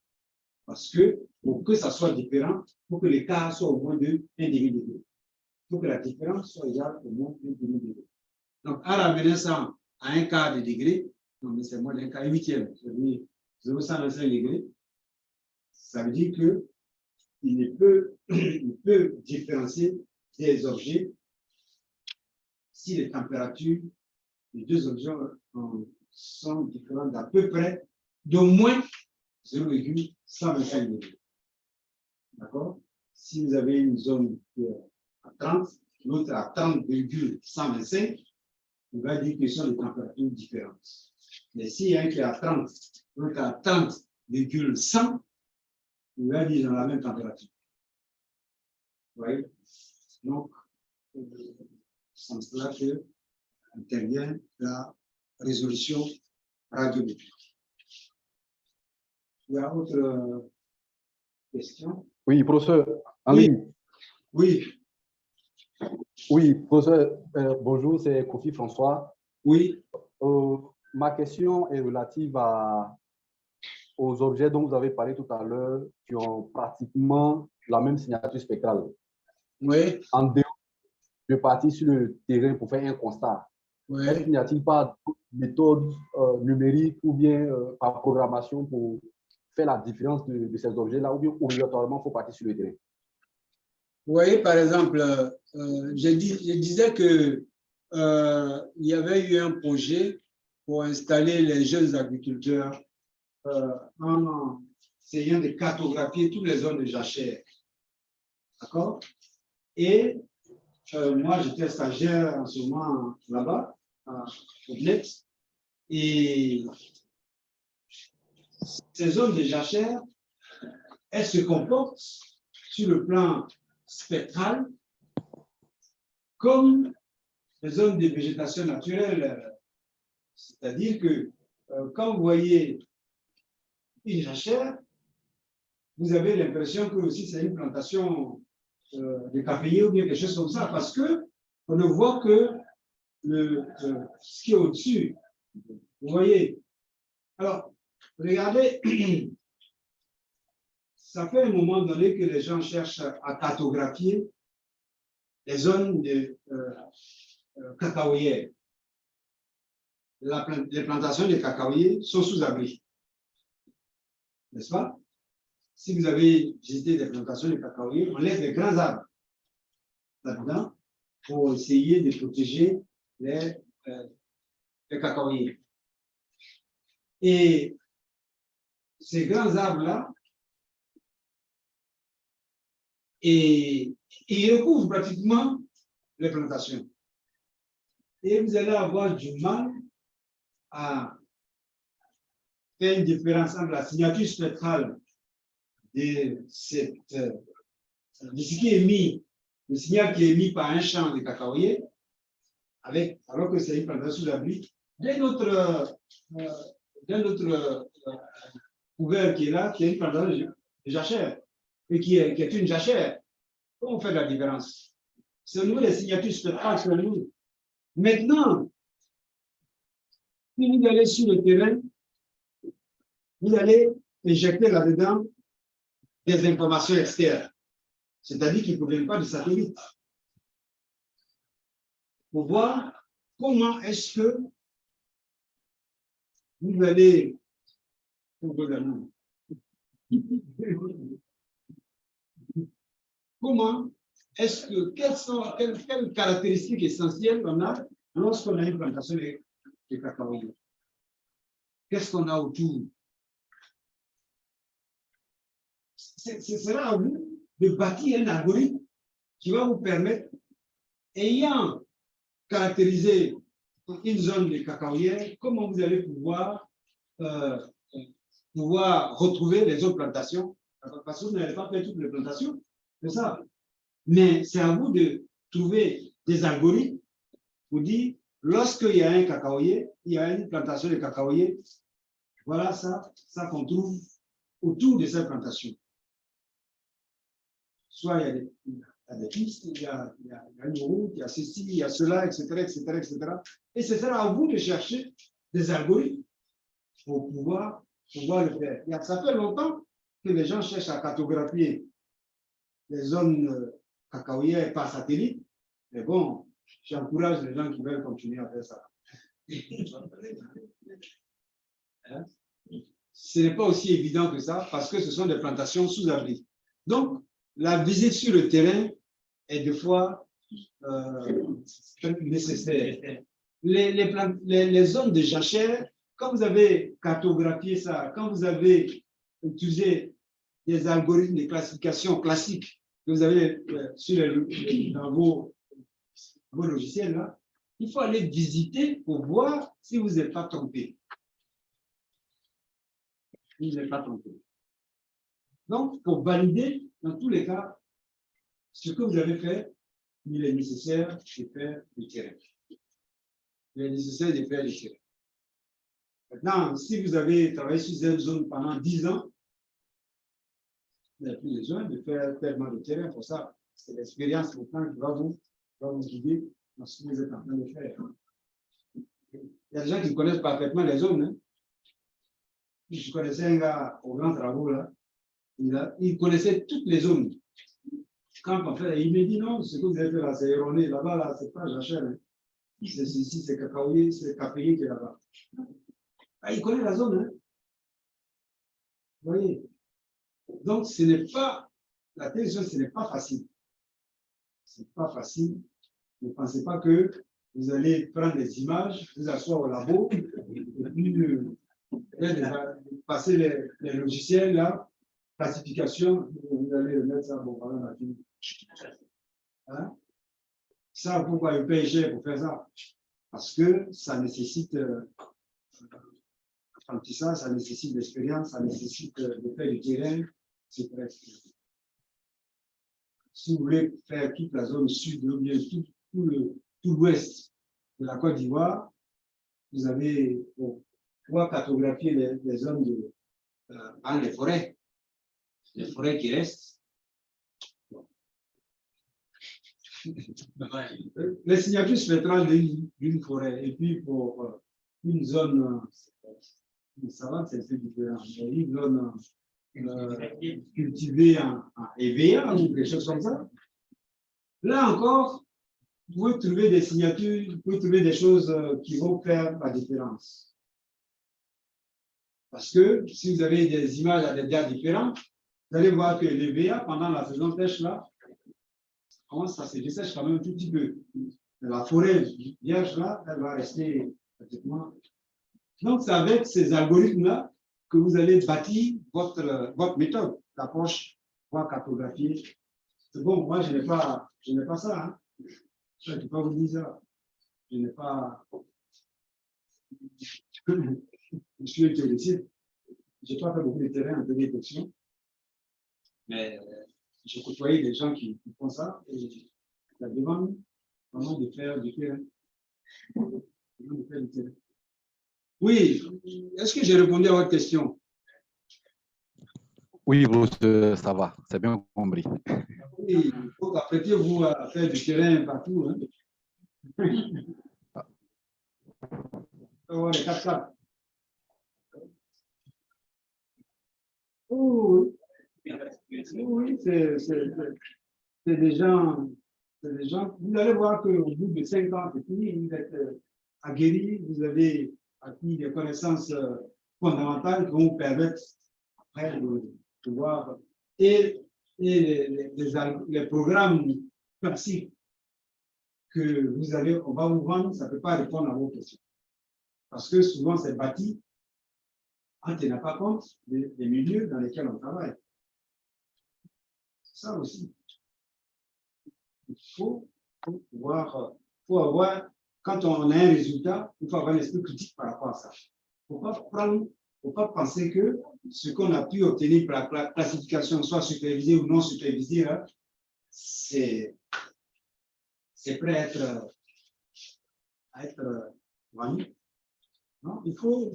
Parce que pour que ça soit différent, il faut que l'écart soit au moins de 1 demi-degré. Il faut que la différence soit égale au moins 1 demi-degré. Donc, en ramenant ça à un quart de degré, non, mais c'est moins d'un quart, huitième, c'est-à-dire 0,125 degrés, ça veut dire qu'il peut différencier des objets si les températures des deux objets sont différentes d'à peu près d'au moins 0,125 degrés. D'accord? Si vous avez une zone qui est à 30, l'autre à 30,125, il va dire que ce sont des températures différentes. Mais s'il y a un qui est à 30, l'autre à 30,100, il va dire dans la même température. Vous voyez? Donc, c'est cela que intervient la résolution radiométrique. Il y a autre question? Oui, professeur, en Oui. ligne. Oui. Oui, professeur, bonjour, c'est Kofi François. Oui. Ma question est relative aux objets dont vous avez parlé tout à l'heure qui ont pratiquement la même signature spectrale. Oui. En dehors de partir sur le terrain pour faire un constat, oui. Est-ce qu'il n'y a-t-il pas d'autres méthodes numériques ou bien par programmation pour faire la différence de ces objets-là, ou bien obligatoirement il faut partir sur le terrain? Vous voyez, par exemple, je disais que il y avait eu un projet pour installer les jeunes agriculteurs en essayant de cartographier toutes les zones de jachère. D'accord? Et moi, j'étais stagiaire en ce moment là-bas, au Bled, et ces zones de jachère, elles se comportent sur le plan spectral comme les zones de végétation naturelle. C'est-à-dire que quand vous voyez une jachère, vous avez l'impression que aussi c'est une plantation de caféiers ou bien quelque chose comme ça, parce que on ne voit que ce qui est au-dessus. Vous voyez? Alors, regardez, ça fait un moment donné que les gens cherchent à cartographier les zones de cacaoyères. Les plantations de cacaoyers sont sous abri. N'est-ce pas? Si vous avez visité des plantations de cacaoyers, on laisse des grands arbres là-dedans pour essayer de protéger les cacaoyers. Et ces grands arbres-là, et il recouvre pratiquement les plantations. Et vous allez avoir du mal à faire une différence entre la signature spectrale de ce qui est mis, le signal qui est émis par un champ de cacaoyer, alors que c'est une plantation d'abri, d'un autre couvert qui est là, qui est une plantation de jachère, et qui est une jachère. Comment on fait la différence? C'est au niveau des signatures spectrales sur nous. Maintenant, si vous allez sur le terrain, vous allez injecter là-dedans des informations externes, c'est-à-dire qui ne proviennent pas du satellite, pour voir comment est-ce que vous allez comment est-ce que quelles caractéristiques essentielles on a lorsqu'on a une plantation de cacaoyer? Qu'est-ce qu'on a autour? Ce sera à vous de bâtir un algorithme qui va vous permettre, ayant caractérisé une zone de cacaoyer, comment vous allez pouvoir retrouver les autres plantations, parce que vous n'allez pas faire toutes les plantations, c'est ça. Mais c'est à vous de trouver des algorithmes pour dire, lorsqu'il y a un cacaoyer, il y a une plantation de cacaoyer, voilà ça qu'on trouve autour de cette plantation. Soit il y a des pistes, il y a une route, il y a ceci, il y a cela, etc., etc., etc. Et ce sera à vous de chercher des algorithmes pour pouvoir le faire. Ça fait longtemps que les gens cherchent à cartographier les zones cacaoyères par satellite. Mais bon, j'encourage les gens qui veulent continuer à faire ça. Hein? Ce n'est pas aussi évident que ça parce que ce sont des plantations sous abri. Donc, la visite sur le terrain est des fois nécessaire. Les zones de jachère, quand vous avez cartographié ça, quand vous avez utilisé des algorithmes de classification classiques que vous avez dans vos logiciels, là, il faut aller visiter pour voir si vous n'êtes pas trompé. Vous n'êtes pas trompé. Donc, pour valider, dans tous les cas, ce que vous avez fait, il est nécessaire de faire le terrain. Il est nécessaire de faire le terrain. Maintenant, si vous avez travaillé sur cette zone pendant 10 ans, vous n'avez plus besoin de faire tellement de terrain pour ça. C'est l'expérience maintenant qui va vous guider dans ce que vous êtes en train de faire. Il y a des gens qui connaissent parfaitement les zones. Hein. Je connaissais un gars au Grand Travaux, là. Il connaissait toutes les zones. Quand on fait, il me dit non, ce que vous avez fait là, c'est erroné. Là-bas, là, c'est pas jachère. Hein. C'est ici, c'est cacaoyer, c'est caféier qui est là-bas. Ah, il connaît la zone. Hein. Vous voyez? Donc, ce n'est pas, la télévision, ce n'est pas facile. Ce n'est pas facile. Ne pensez pas que vous allez prendre des images, vous asseoir au labo, et puis passer les logiciels là, classification, vous allez le mettre ça, bon, voilà, hein? Ça, pourquoi il paye cher pour faire ça? Parce que ça nécessite apprentissage, ça nécessite l'expérience, ça nécessite de faire du terrain, c'est presque. Si vous voulez faire toute la zone sud, ou bien tout l'ouest de la Côte d'Ivoire, vous avez pour pouvoir cartographier les zones les forêts qui restent. Les signatures spectrales d'une forêt, et puis pour une zone savane, c'est un peu différent. Une zone cultivée en EVA ou quelque chose comme ça. Là encore, vous pouvez trouver des signatures, vous pouvez trouver des choses qui vont faire la différence. Parce que si vous avez des images à des dates différentes, vous allez voir que l'EVA, pendant la saison sèche, là, ça se dessèche quand même un tout petit peu. La forêt vierge, là, elle va rester pratiquement. Donc, c'est avec ces algorithmes-là que vous allez bâtir votre méthode d'approche pour cartographier C'est bon, moi, je n'ai pas ça. Hein. Je ne peux pas vous dire ça. Je n'ai pas. Je suis théoricien. Je n'ai pas fait beaucoup de terrain en télévision. Mais j'ai côtoyé des gens qui font ça et la demande vraiment de faire du terrain. Oui, est-ce que j'ai répondu à votre question? Oui, ça va, c'est bien compris. Oui, il faut apprêter-vous à faire du terrain partout. Hein. Oh, les 4x4. Oui, c'est des gens, vous allez voir qu'au bout de 5 ans, c'est fini, vous êtes aguerri, vous avez acquis des connaissances fondamentales qui vont vous permettre après de pouvoir, et les programmes classiques que vous avez, on va vous vendre, ça ne peut pas répondre à vos questions. Parce que souvent, c'est bâti en tenant pas compte des milieux dans lesquels on travaille. Ça aussi. Il faut pouvoir, quand on a un résultat, il faut avoir un esprit critique par rapport à ça. Il ne faut pas penser que ce qu'on a pu obtenir par la classification, soit supervisé ou non supervisé, hein, c'est prêt à être vendu. Non, il faut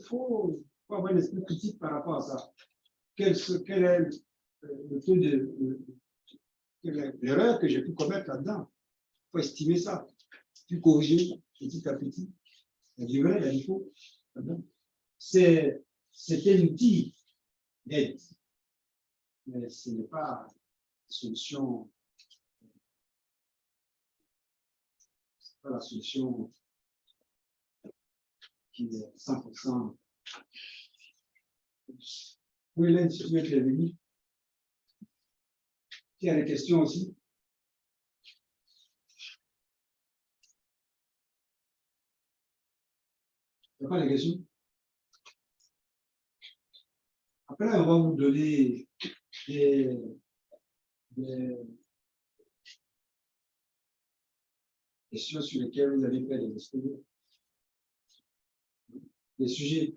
avoir un esprit critique par rapport à ça. Quel est le taux l'erreur que j'ai pu commettre là-dedans? Il faut estimer ça, puis corriger petit à petit. Il y a du vrai, il y a du faux. C'est un outil d'aide, mais ce n'est pas la solution. C'est pas la solution qui est 100%. Oui, là, je vais être venu. Il y a des questions aussi. Il n'y a pas de questions? Après, on va vous donner des questions sur lesquelles vous allez faire des exposés. Des sujets.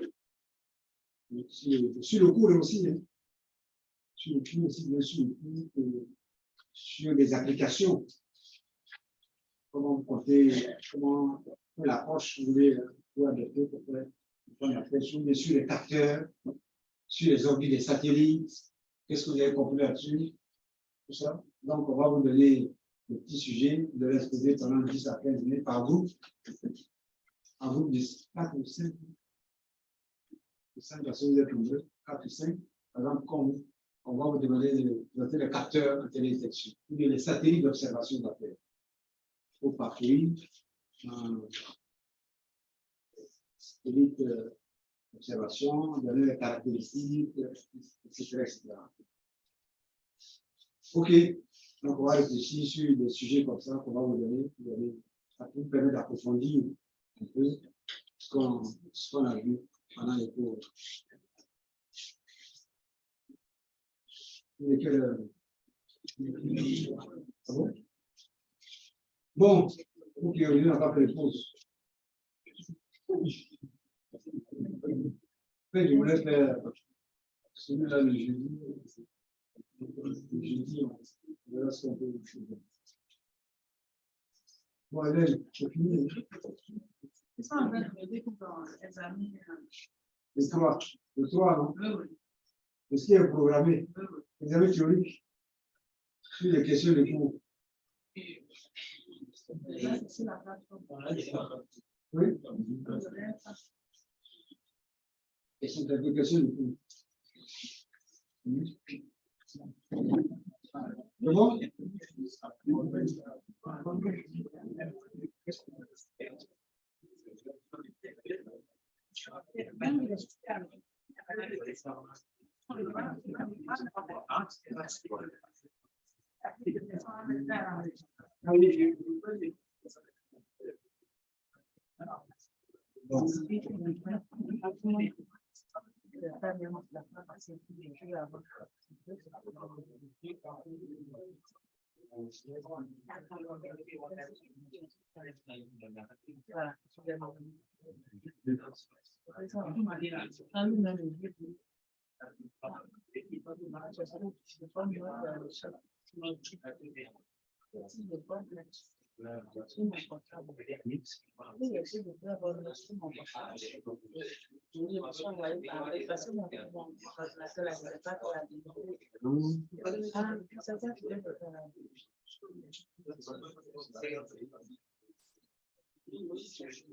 Sur le cours aussi. Hein. Sur le cours aussi, bien sûr. Sur les applications. Comment vous comptez, comment l'approche vous voulez adopter pour faire une application, sur les capteurs, sur les orbites des satellites, qu'est-ce que vous avez compris là-dessus, tout ça. Donc, on va vous donner des petits sujets, de l'exposer pendant 10 à 15 minutes par groupe, en groupe de 4 ou 5. 5 personnes, vous êtes nombreux, 4 ou 5. Par exemple, comme on va vous demander de noter les capteurs de télédétection, ou bien les satellites d'observation de la Terre. Au parcours, satellite d'observation, donner les caractéristiques, etc., etc. OK. Donc, on va réfléchir sur des sujets comme ça qu'on va vous donner. Ça peut vous permettre d'approfondir un peu ce qu'on a vu pendant les cours. Ah bon? Bon, ok, on n'a pas fait les pauses. Je voulais faire celui-là le jeudi. Le jeudi, on verra ce qu'on peut faire. Bon, allez, c'est fini. C'est ça, en fait, le découpant, examen. Le 3, non? Oui. Est-ce qu'il est programmé? Examen théorique sur les questions de cours. C'est la plateforme. Oui. Question d'application du cours. C'est bon?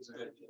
Voilà.